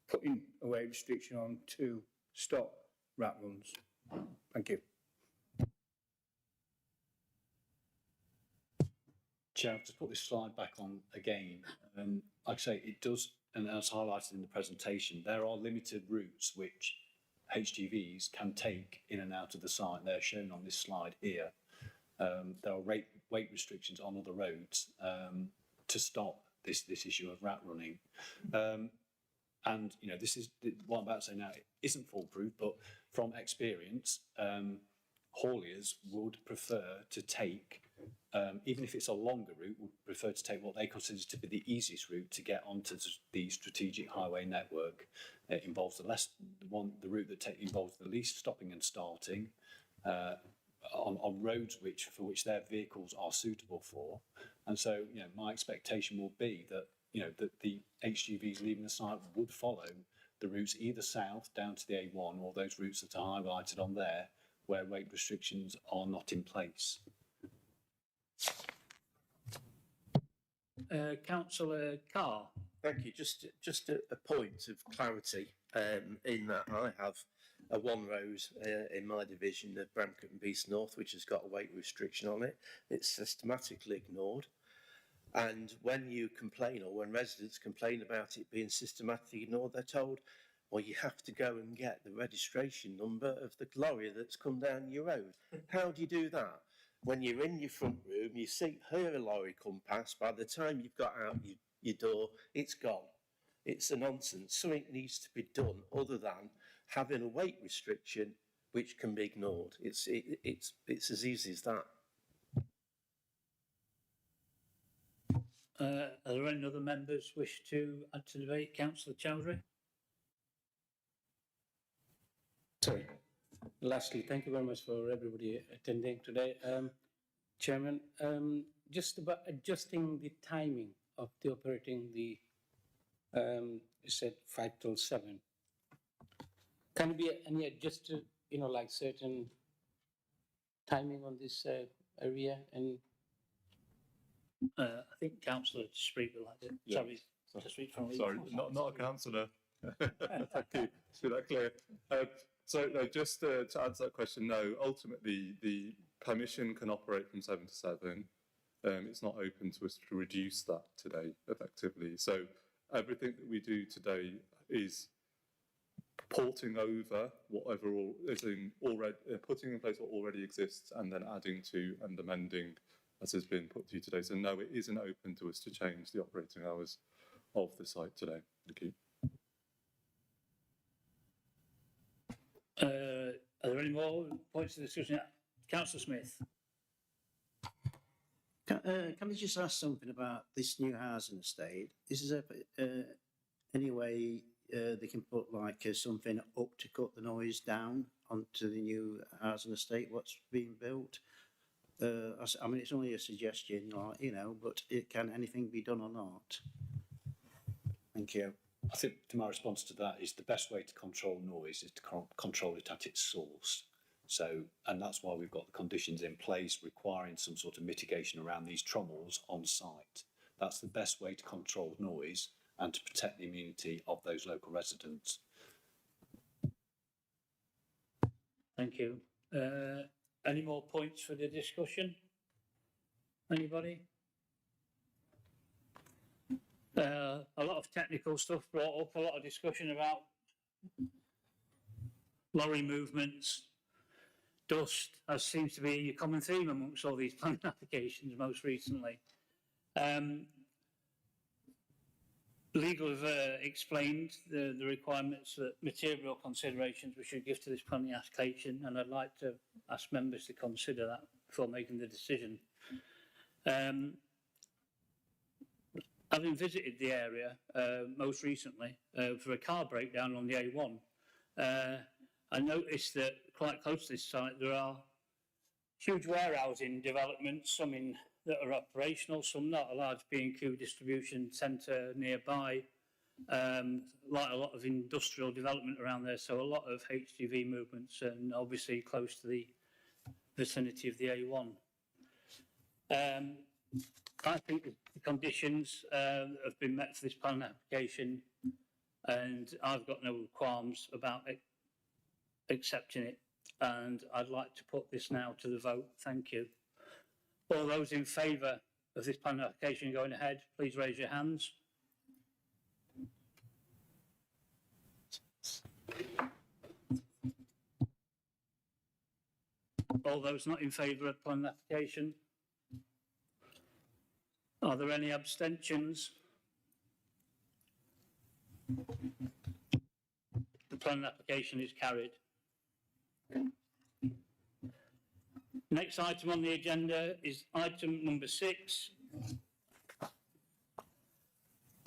putting a weight restriction on to stop rat runs. Thank you. Chair, I've just put this slide back on again. Like I say, it does, and as highlighted in the presentation, there are limited routes which HGVs can take in and out of the site. They're shown on this slide here. There are weight restrictions on other roads to stop this issue of rat running. And, this is what I'm about to say now. It isn't foolproof, but from experience, hauliers would prefer to take, even if it's a longer route, would prefer to take what they consider to be the easiest route to get onto the strategic highway network. It involves the route that involves the least stopping and starting on roads for which their vehicles are suitable for. And so, my expectation will be that, that the HGVs leaving the site would follow the routes either south down to the A1 or those routes that are highlighted on there where weight restrictions are not in place. Councillor Carr. Thank you. Just a point of clarity in that I have a one road in my division of Bramcote and Beast North, which has got a weight restriction on it. It's systematically ignored. And when you complain, or when residents complain about it being systematically ignored, they're told, well, you have to go and get the registration number of the lorry that's come down your road. How do you do that? When you're in your front room, you hear a lorry come past, by the time you've got out your door, it's gone. It's a nonsense. Something needs to be done other than having a weight restriction which can be ignored. It's as easy as that. Are there any other members wish to add to the debate? Councillor Chowdhury. Sorry. Lastly, thank you very much for everybody attending today. Chairman, just about adjusting the timing of the operating the, you said 5 till 7. Can there be any adjusted, like certain timing on this area? And I think Councillor Street would like it. Yeah. Sorry, to speak from Sorry, not a councillor. Thank you. To be that clear. So no, just to answer that question, no. Ultimately, the permission can operate from 7 to 7. It's not open to us to reduce that today, effectively. So everything that we do today is porting over whatever is putting in place what already exists, and then adding to and amending as has been put to you today. So no, it isn't open to us to change the operating hours of the site today. Thank you. Are there any more points of discussion? Councillor Smith. Can I just ask something about this new housing estate? Is there any way they can put like something up to cut the noise down onto the new housing estate, what's being built? I mean, it's only a suggestion, but can anything be done or not? Thank you. I think my response to that is the best way to control noise is to control it at its source. So, and that's why we've got the conditions in place requiring some sort of mitigation around these trommels on site. That's the best way to control noise and to protect the immunity of those local residents. Thank you. Any more points for the discussion? Anybody? A lot of technical stuff brought up, a lot of discussion about lorry movements, dust, as seems to be a common theme amongst all these planning applications most recently. Legal have explained the requirements that material considerations we should give to this planning application, and I'd like to ask members to consider that before making the decision. Having visited the area most recently for a car breakdown on the A1, I noticed that quite close to this site there are huge warehousing developments, some that are operational, some not. A large B&Q distribution centre nearby, like a lot of industrial development around there, so a lot of HGV movements, and obviously close to the vicinity of the A1. I think the conditions have been met for this planning application, and I've got no qualms about accepting it, and I'd like to put this now to the vote. Thank you. All those in favour of this planning application going ahead, please raise your hands. All those not in favour of the planning application? Are there any abstentions? The planning application is carried. Next item on the agenda is item number 6.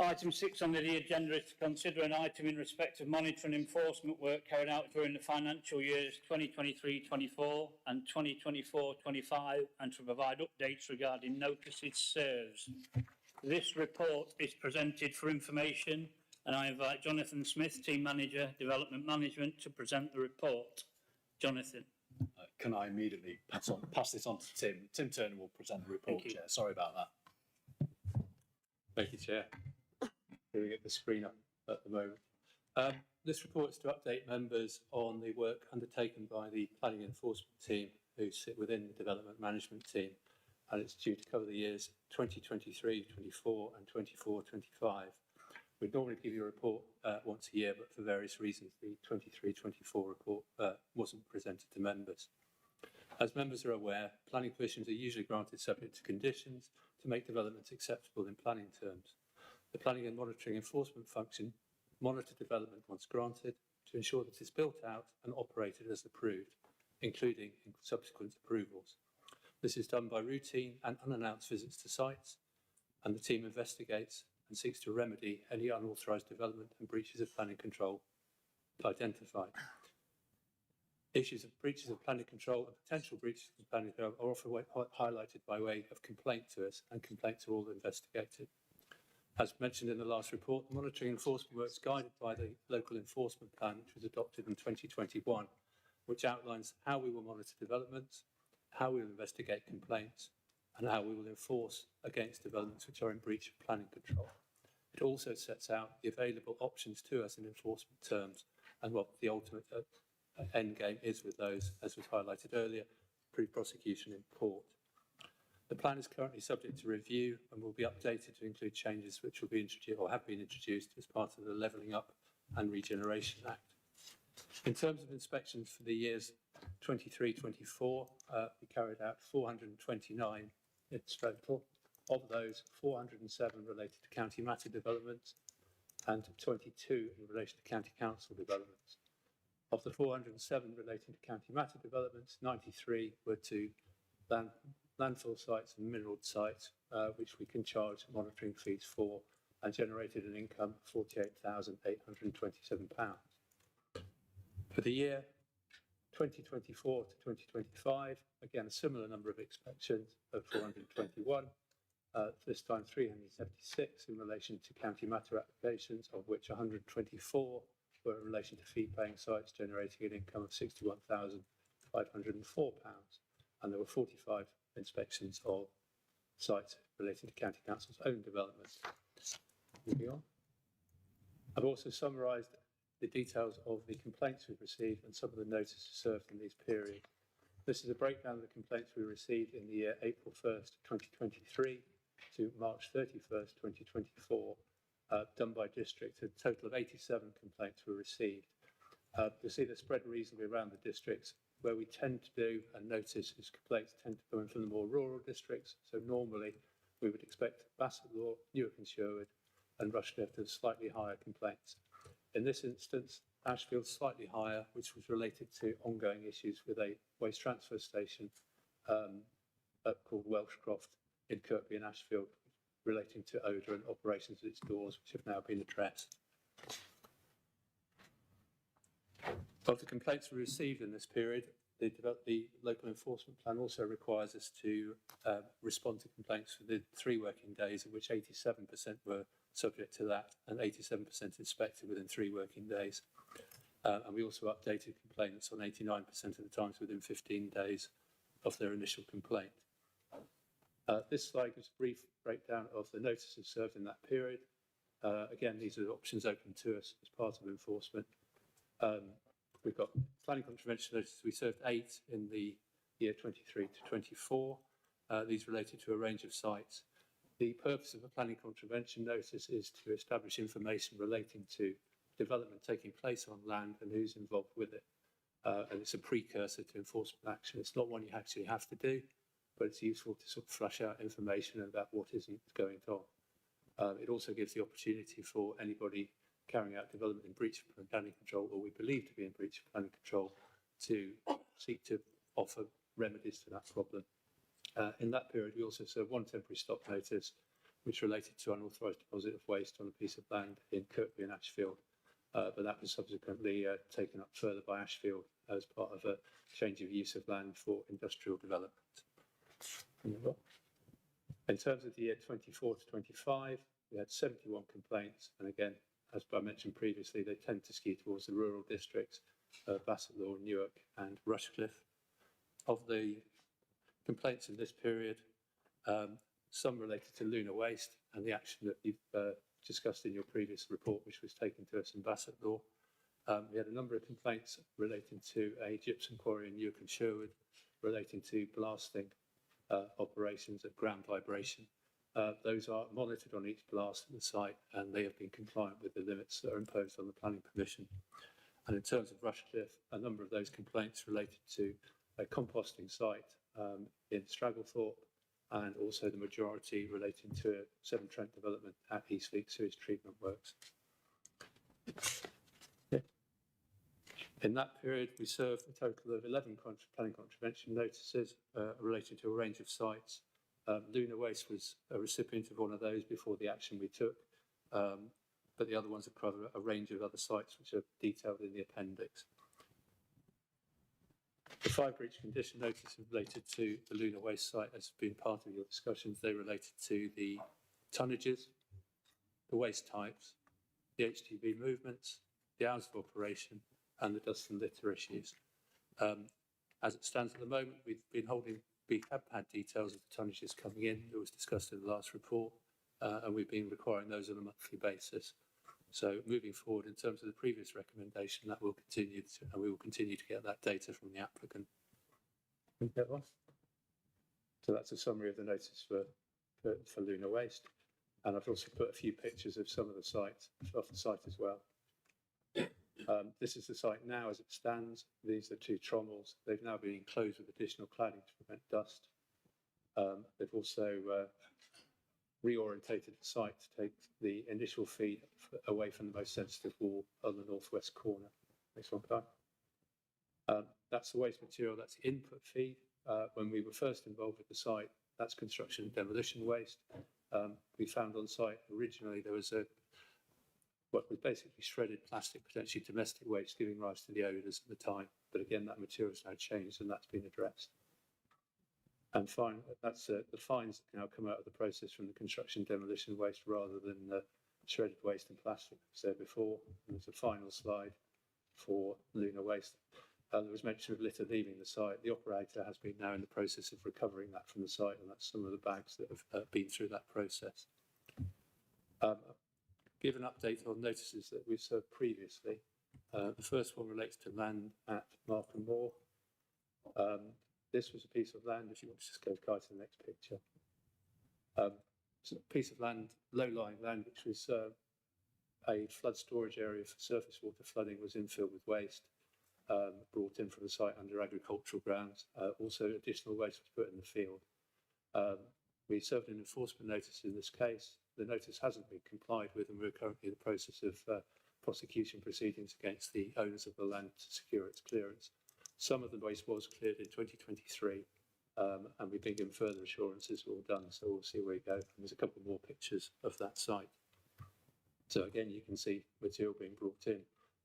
Item 6 on the agenda is to consider an item in respect of monitoring enforcement work carried out during the financial years 2023-24 and 2024-25, and to provide updates regarding notices served. This report is presented for information and I invite Jonathan Smith, Team Manager, Development Management, to present the report. Jonathan. Can I immediately pass this on to Tim? Tim Turner will present the report, Chair. Sorry about that. Thank you, Chair. Doing it the screen up at the moment. This report is to update members on the work undertaken by the planning enforcement team who sit within the development management team, and it's due to cover the years 2023, 24 and 24, 25. We'd normally give you a report once a year, but for various reasons, the 23-24 report wasn't presented to members. As members are aware, planning permissions are usually granted subject to conditions to make developments acceptable in planning terms. The planning and monitoring enforcement function monitor development once granted to ensure that it's built out and operated as approved, including in subsequent approvals. This is done by routine and unannounced visits to sites, and the team investigates and seeks to remedy any unauthorised development and breaches of planning control identified. Issues of breaches of planning control and potential breaches of planning control are often highlighted by way of complaint to us, and complaints are all investigated. As mentioned in the last report, the monitoring enforcement work is guided by the local enforcement plan, which was adopted in 2021, which outlines how we will monitor developments, how we will investigate complaints, and how we will enforce against developments which are in breach of planning control. It also sets out the available options to us in enforcement terms and what the ultimate end game is with those, as was highlighted earlier, pre-prosecution in court. The plan is currently subject to review and will be updated to include changes which will be introduced or have been introduced as part of the Levelling Up and Regeneration Act. In terms of inspections for the years 23-24, we carried out 429 in total. Of those, 407 related to county matter developments and 22 in relation to county council developments. Of the 407 relating to county matter developments, 93 were to landfill sites and mineral sites, which we can charge monitoring fees for, and generated an income of £48,827. For the year 2024 to 2025, again, a similar number of inspections of 421, this time 376 in relation to county matter applications, of which 124 were in relation to fee-paying sites, generating an income of £61,504. And there were 45 inspections of sites relating to County Council's own development. Moving on. I've also summarised the details of the complaints we've received and some of the notices served in these periods. This is a breakdown of the complaints we received in the year April 1st, 2023 to March 31st, 2024, done by district. A total of 87 complaints were received. You'll see they're spread reasonably around the districts. Where we tend to do and notice is complaints tend to come in from the more rural districts. So normally we would expect Bassetlaw, Newark and Sherwood and Rushcliffe to have slightly higher complaints. In this instance, Ashfield slightly higher, which was related to ongoing issues with a waste transfer station called Welshcroft in Kirkby and Ashfield, relating to odour and operations at its doors, which have now been addressed. Of the complaints we received in this period, the local enforcement plan also requires us to respond to complaints for the 3 working days, of which 87% were subject to that and 87% inspected within 3 working days. And we also updated complainants on 89% of the times within 15 days of their initial complaint. This slide gives a brief breakdown of the notices served in that period. Again, these are the options open to us as part of enforcement. We've got planning contravention notices. We served 8 in the year 23 to 24. These related to a range of sites. The purpose of a planning contravention notice is to establish information relating to development taking place on land and who's involved with it. And it's a precursor to enforcement action. It's not one you actually have to do, but it's useful to sort of flush out information about what isn't going on. It also gives the opportunity for anybody carrying out development in breach of planning control, or we believe to be in breach of planning control, to seek to offer remedies to that problem. In that period, we also served 1 temporary stop notice, which related to unauthorised deposit of waste on a piece of land in Kirkby and Ashfield, but that was subsequently taken up further by Ashfield as part of a change of use of land for industrial development. In terms of the year 24 to 25, we had 71 complaints, and again, as I mentioned previously, they tend to skew towards the rural districts, Bassetlaw, Newark and Rushcliffe. Of the complaints in this period, some related to lunar waste and the action that you've discussed in your previous report, which was taken to us in Bassetlaw. We had a number of complaints relating to a gypsum quarry in Newark and Sherwood, relating to blasting operations at ground vibration. Those are monitored on each blast at the site, and they have been compliant with the limits that are imposed on the planning permission. And in terms of Rushcliffe, a number of those complaints related to a composting site in Stragglethorpe, and also the majority relating to a Severn Trent development at Eastleigh sewage treatment works. In that period, we served a total of 11 planning contravention notices relating to a range of sites. Lunar Waste was a recipient of one of those before the action we took, but the other ones have covered a range of other sites which are detailed in the appendix. The 5 breach condition notices related to the Lunar Waste site has been part of your discussions. They related to the tonnages, the waste types, the HGV movements, the hours of operation, and the dust and litter issues. As it stands at the moment, we have had details of the tonnages coming in that was discussed in the last report, and we've been requiring those on a monthly basis. So moving forward, in terms of the previous recommendation, that will continue to, and we will continue to get that data from the applicant. Can we get one? So that's a summary of the notice for Lunar Waste, and I've also put a few pictures of some of the sites, of the site as well. This is the site now as it stands. These are 2 trommels. They've now been enclosed with additional cladding to prevent dust. They've also reorientated the site to take the initial feed away from the most sensitive wall on the northwest corner. Next one, Clive. That's the waste material, that's input feed. When we were first involved with the site, that's construction and demolition waste. We found on site originally there was what was basically shredded plastic, potentially domestic waste, giving rise to the odours at the time. But again, that material has now changed and that's been addressed. And fine, that's the fines that now come out of the process from the construction demolition waste rather than the shredded waste and plastic that was there before. And there's a final slide for Lunar Waste. There was mention of litter leaving the site. The operator has been now in the process of recovering that from the site, and that's some of the bags that have been through that process. Give an update on notices that we've served previously. The first one relates to land at Markham Moor. This was a piece of land, if you want to just go to the next picture. It's a piece of land, low-lying land, which was a flood storage area for surface water flooding, was infilled with waste, brought in from the site under agricultural grounds. Also, additional waste was put in the field. We served an enforcement notice in this case. The notice hasn't been complied with, and we're currently in the process of prosecution proceedings against the owners of the land to secure its clearance. Some of the waste was cleared in 2023, and we've been given further assurances we're all done, so we'll see where we go. And there's a couple more pictures of that site. So again, you can see material being brought in.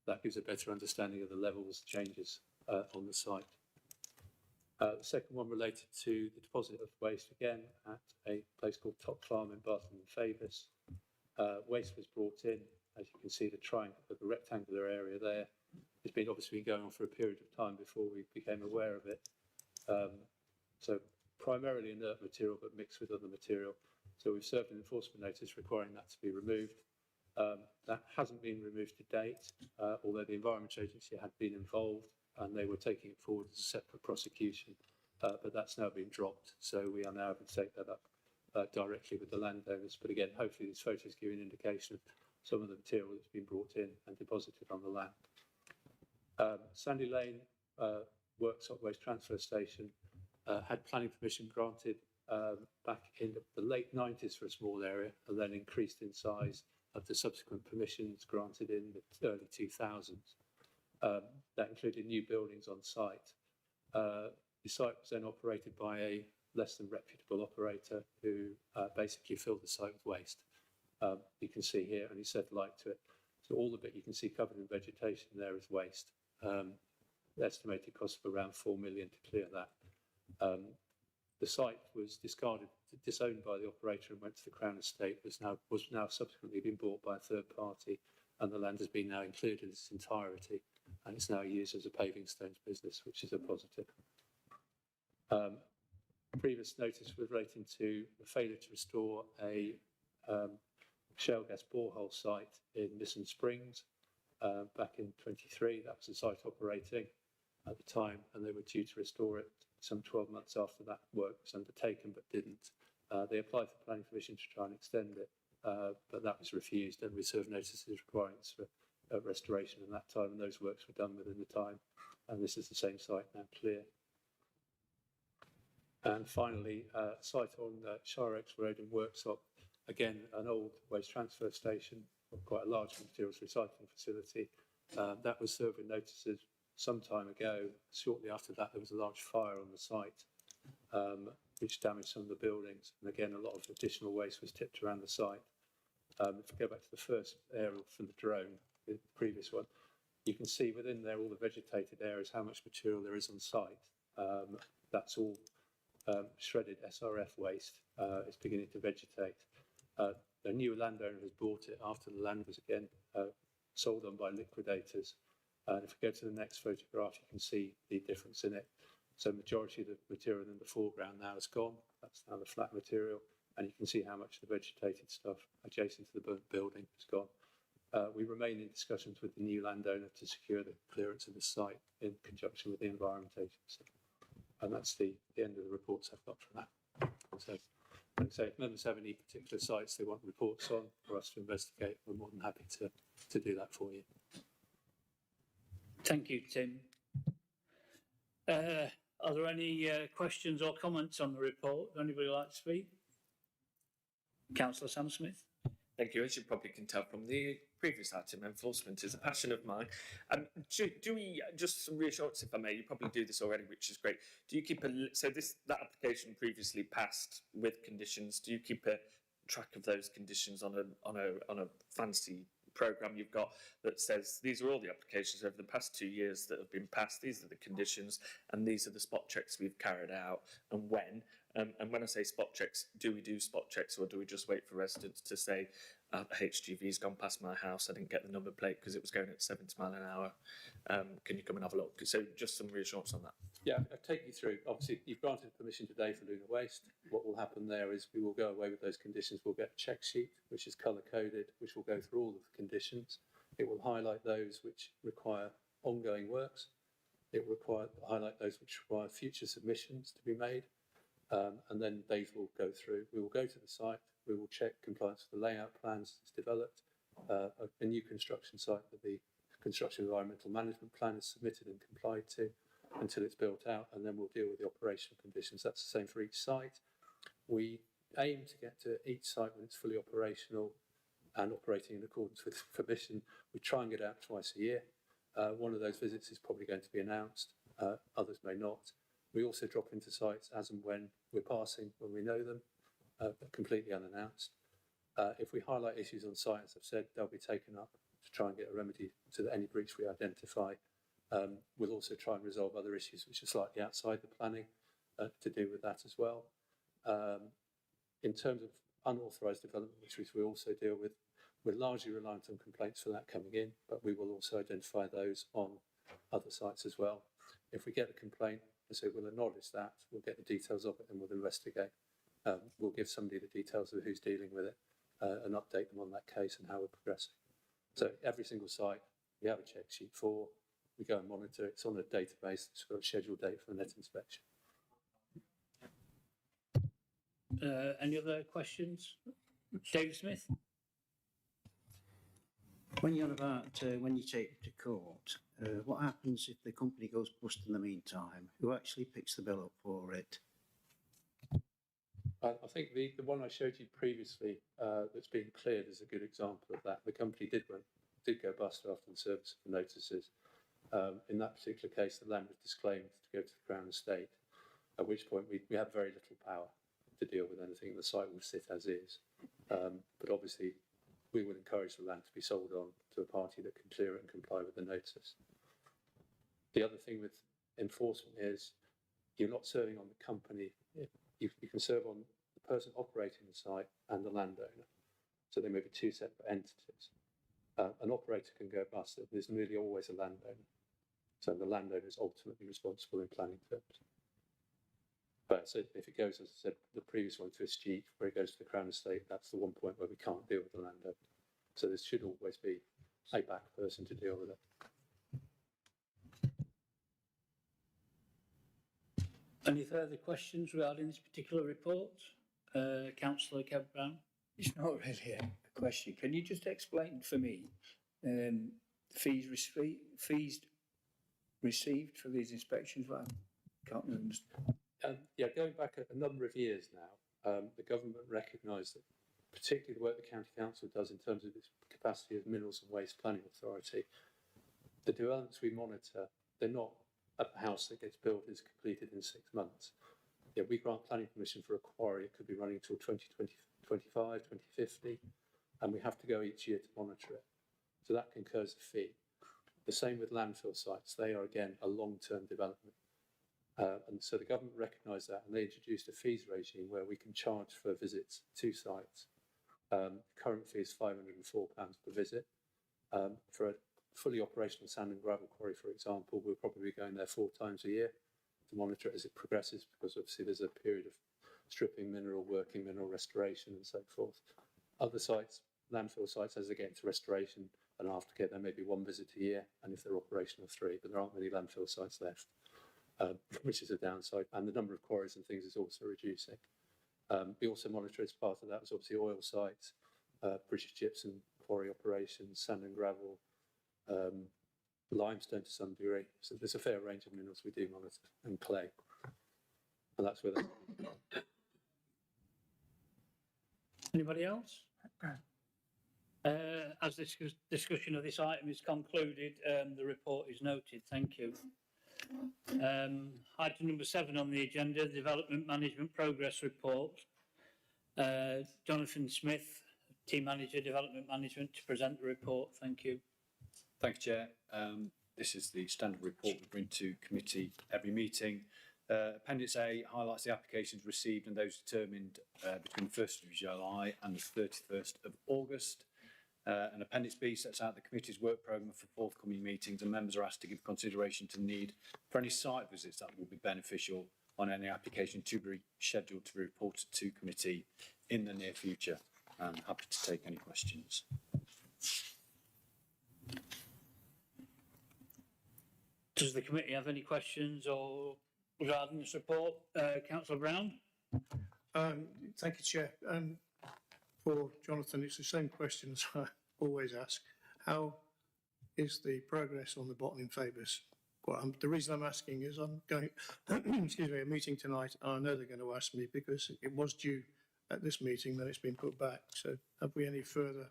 That gives a better understanding of the levels changes on the site. The second one related to the deposit of waste, again, at a place called Top Farm in Barton and Favis. Waste was brought in, as you can see, the rectangular area there. It's been obviously been going on for a period of time before we became aware of it. So primarily inert material, but mixed with other material. So we've served an enforcement notice requiring that to be removed. That hasn't been removed to date, although the Environment Agency had been involved and they were taking it forward as a separate prosecution, but that's now been dropped. So we are now able to take that up directly with the landowners. But again, hopefully these photos give you an indication of some of the material that's been brought in and deposited on the land. Sandy Lane Worksop Waste Transfer Station had planning permission granted back in the late 90s for a small area, and then increased in size of the subsequent permissions granted in the early 2000s. That included new buildings on site. The site was then operated by a less than reputable operator who basically filled the site with waste. You can see here, and he set light to it. So all the bit you can see covered in vegetation there is waste. The estimated cost of around 4 million to clear that. The site was discarded, disowned by the operator, and went to the Crown Estate. Was now subsequently been bought by a third party and the land has been now included in its entirety, and it's now used as a paving stones business, which is a positive. Previous notice was relating to the failure to restore a shale gas borehole site in Nissen Springs back in 23. That was the site operating at the time, and they were due to restore it some 12 months after that work was undertaken, but didn't. They applied for planning permission to try and extend it, but that was refused, and we served notices requiring its restoration at that time, and those works were done within the time, and this is the same site now clear. And finally, site on Shirex Road in Worksop, again, an old waste transfer station, quite a large materials recycling facility. That was served with notices some time ago. Shortly after that, there was a large fire on the site, which damaged some of the buildings. And again, a lot of additional waste was tipped around the site. If we go back to the first aerial from the drone, the previous one, you can see within there all the vegetated areas, how much material there is on site. That's all shredded SRF waste. It's beginning to vegetate. A new landowner has bought it after the land was again sold on by liquidators. And if we go to the next photograph, you can see the difference in it. So majority of the material in the foreground now is gone. That's now the flat material. And you can see how much the vegetated stuff adjacent to the burnt building is gone. We remain in discussions with the new landowner to secure the clearance of the site in conjunction with the Environment Agency. And that's the end of the reports I've got from that. So, like I say, if members have any particular sites they want reports on for us to investigate, we're more than happy to do that for you. Thank you, Tim. Are there any questions or comments on the report? Would anybody like to speak? Councillor Sam Smith. Thank you. As you probably can tell from the previous item, enforcement is a passion of mine. Do we, just some reassurance if I may, you probably do this already, which is great. Do you keep that application previously passed with conditions, do you keep a track of those conditions on a fancy programme you've got that says these are all the applications over the past 2 years that have been passed, these are the conditions, and these are the spot checks we've carried out, and when? And when I say spot checks, do we do spot checks, or do we just wait for residents to say, HGV's gone past my house, I didn't get the number plate because it was going at 70 miles an hour, can you come and have a look? So just some reassurance on that. Yeah, I'll take you through. Obviously, you've granted permission today for Lunar Waste. What will happen there is we will go away with those conditions. We'll get a check sheet, which is colour-coded, which will go through all of the conditions. It will highlight those which require ongoing works. It will highlight those which require future submissions to be made. And then these will go through. We will go to the site. We will check compliance with the layout plans that's developed. A new construction site that the Construction Environmental Management Plan is submitted and complied to until it's built out, and then we'll deal with the operational conditions. That's the same for each site. We aim to get to each site when it's fully operational and operating in accordance with permission. We try and get out twice a year. One of those visits is probably going to be announced. Others may not. We also drop into sites as and when we're passing, when we know them, but completely unannounced. If we highlight issues on site, as I've said, they'll be taken up to try and get a remedy to any breach we identify. We'll also try and resolve other issues which are slightly outside the planning to do with that as well. In terms of unauthorised development, which we also deal with, we're largely reliant on complaints for that coming in, but we will also identify those on other sites as well. If we get a complaint, so we'll acknowledge that, we'll get the details of it and we'll investigate. We'll give somebody the details of who's dealing with it and update them on that case and how we're progressing. So every single site, we have a check sheet for, we go and monitor it. It's on a database. It's got a scheduled date for the net inspection. Any other questions? David Smith? When you're about, when you take it to court, what happens if the company goes bust in the meantime? Who actually picks the bill up for it? I think the one I showed you previously that's been cleared is a good example of that. The company did go bust after the service of the notices. In that particular case, the land was disclaimed to go to the Crown Estate, at which point we have very little power to deal with anything. The site will sit as is. But obviously, we would encourage the land to be sold on to a party that can clear it and comply with the notice. The other thing with enforcement is you're not serving on the company. You can serve on the person operating the site and the landowner. So they may be two separate entities. An operator can go bust. There's nearly always a landowner. So the landowner is ultimately responsible in planning terms. But so if it goes, as I said, the previous one to escheat, where it goes to the Crown Estate, that's the one point where we can't deal with the landowner. So there should always be a back person to deal with it. Any further questions regarding this particular report? Councillor Kev Brown? It's not really a question. Can you just explain for me fees received for these inspections? Well, I can't really understand. Yeah, going back a number of years now, the government recognised that particularly the work the County Council does in terms of its capacity as Minerals and Waste Planning Authority, the developments we monitor, they're not a house that gets built is completed in 6 months. Yeah, we grant planning permission for a quarry, it could be running until 2020, 2025, 2050, and we have to go each year to monitor it. So that incurs a fee. The same with landfill sites, they are again a long-term development. And so the government recognised that and they introduced a fees regime where we can charge for visits to sites. Current fee is £504 per visit. For a fully operational sand and gravel quarry, for example, we'll probably be going there 4 times a year to monitor it as it progresses, because obviously there's a period of stripping mineral, working mineral restoration and so forth. Other sites, landfill sites, as they get into restoration and aftercare, there may be 1 visit a year, and if they're operational, 3, but there aren't many landfill sites left. Which is a downside, and the number of quarries and things is also reducing. We also monitor, as part of that, as obviously oil sites, British gypsum quarry operations, sand and gravel, limestone to some degree. So there's a fair range of minerals we do monitor, and clay, and that's where that. Anybody else? As this discussion of this item is concluded, the report is noted. Thank you. Item number 7 on the agenda, Development Management Progress Report. Jonathan Smith, Team Manager, Development Management, to present the report. Thank you. Thank you, Chair. This is the standard report we bring to committee every meeting. Appendix A highlights the applications received and those determined between the 1st of July and the 31st of August. And Appendix B sets out the committee's work programme for forthcoming meetings, and members are asked to give consideration to the need for any site visits that will be beneficial on any application to be scheduled to be reported to committee in the near future. I'm happy to take any questions. Does the committee have any questions or regarding this report? Councillor Brown? Thank you, Chair. For Jonathan, it's the same question as I always ask. How is the progress on the bottling favours? Well, the reason I'm asking is I'm going, excuse me, a meeting tonight. I know they're going to ask me because it was due at this meeting, then it's been put back. So have we any further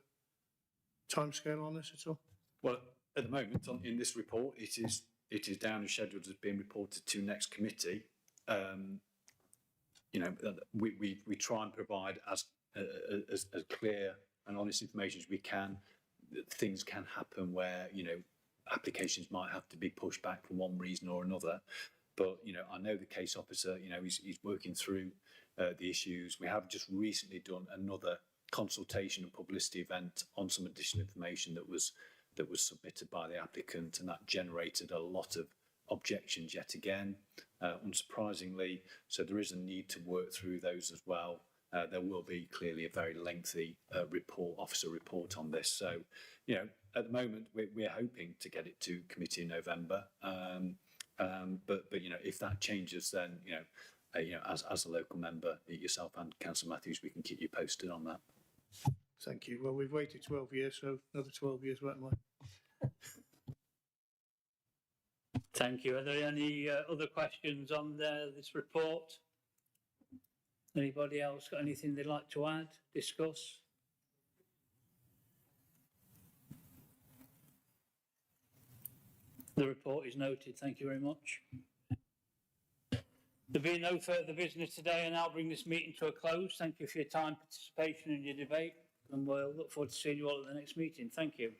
timescale on this at all? Well, at the moment, in this report, it is down as scheduled as being reported to next committee. You know, we try and provide as clear and honest information as we can. Things can happen where, you know, applications might have to be pushed back for one reason or another. But, you know, I know the case officer, you know, he's working through the issues. We have just recently done another consultation and publicity event on some additional information that was submitted by the applicant, and that generated a lot of objections yet again, unsurprisingly. So there is a need to work through those as well. There will be clearly a very lengthy officer report on this. So, you know, at the moment we're hoping to get it to committee in November. But you know, if that changes, then you know, as a local member, yourself and Councillor Matthews, we can keep you posted on that. Thank you. Well, we've waited 12 years, so another 12 years, won't we? Thank you. Are there any other questions on this report? Anybody else got anything they'd like to add, discuss? The report is noted. Thank you very much. There being no further business today, and I'll bring this meeting to a close. Thank you for your time, participation and your debate, and we'll look forward to seeing you all at the next meeting. Thank you.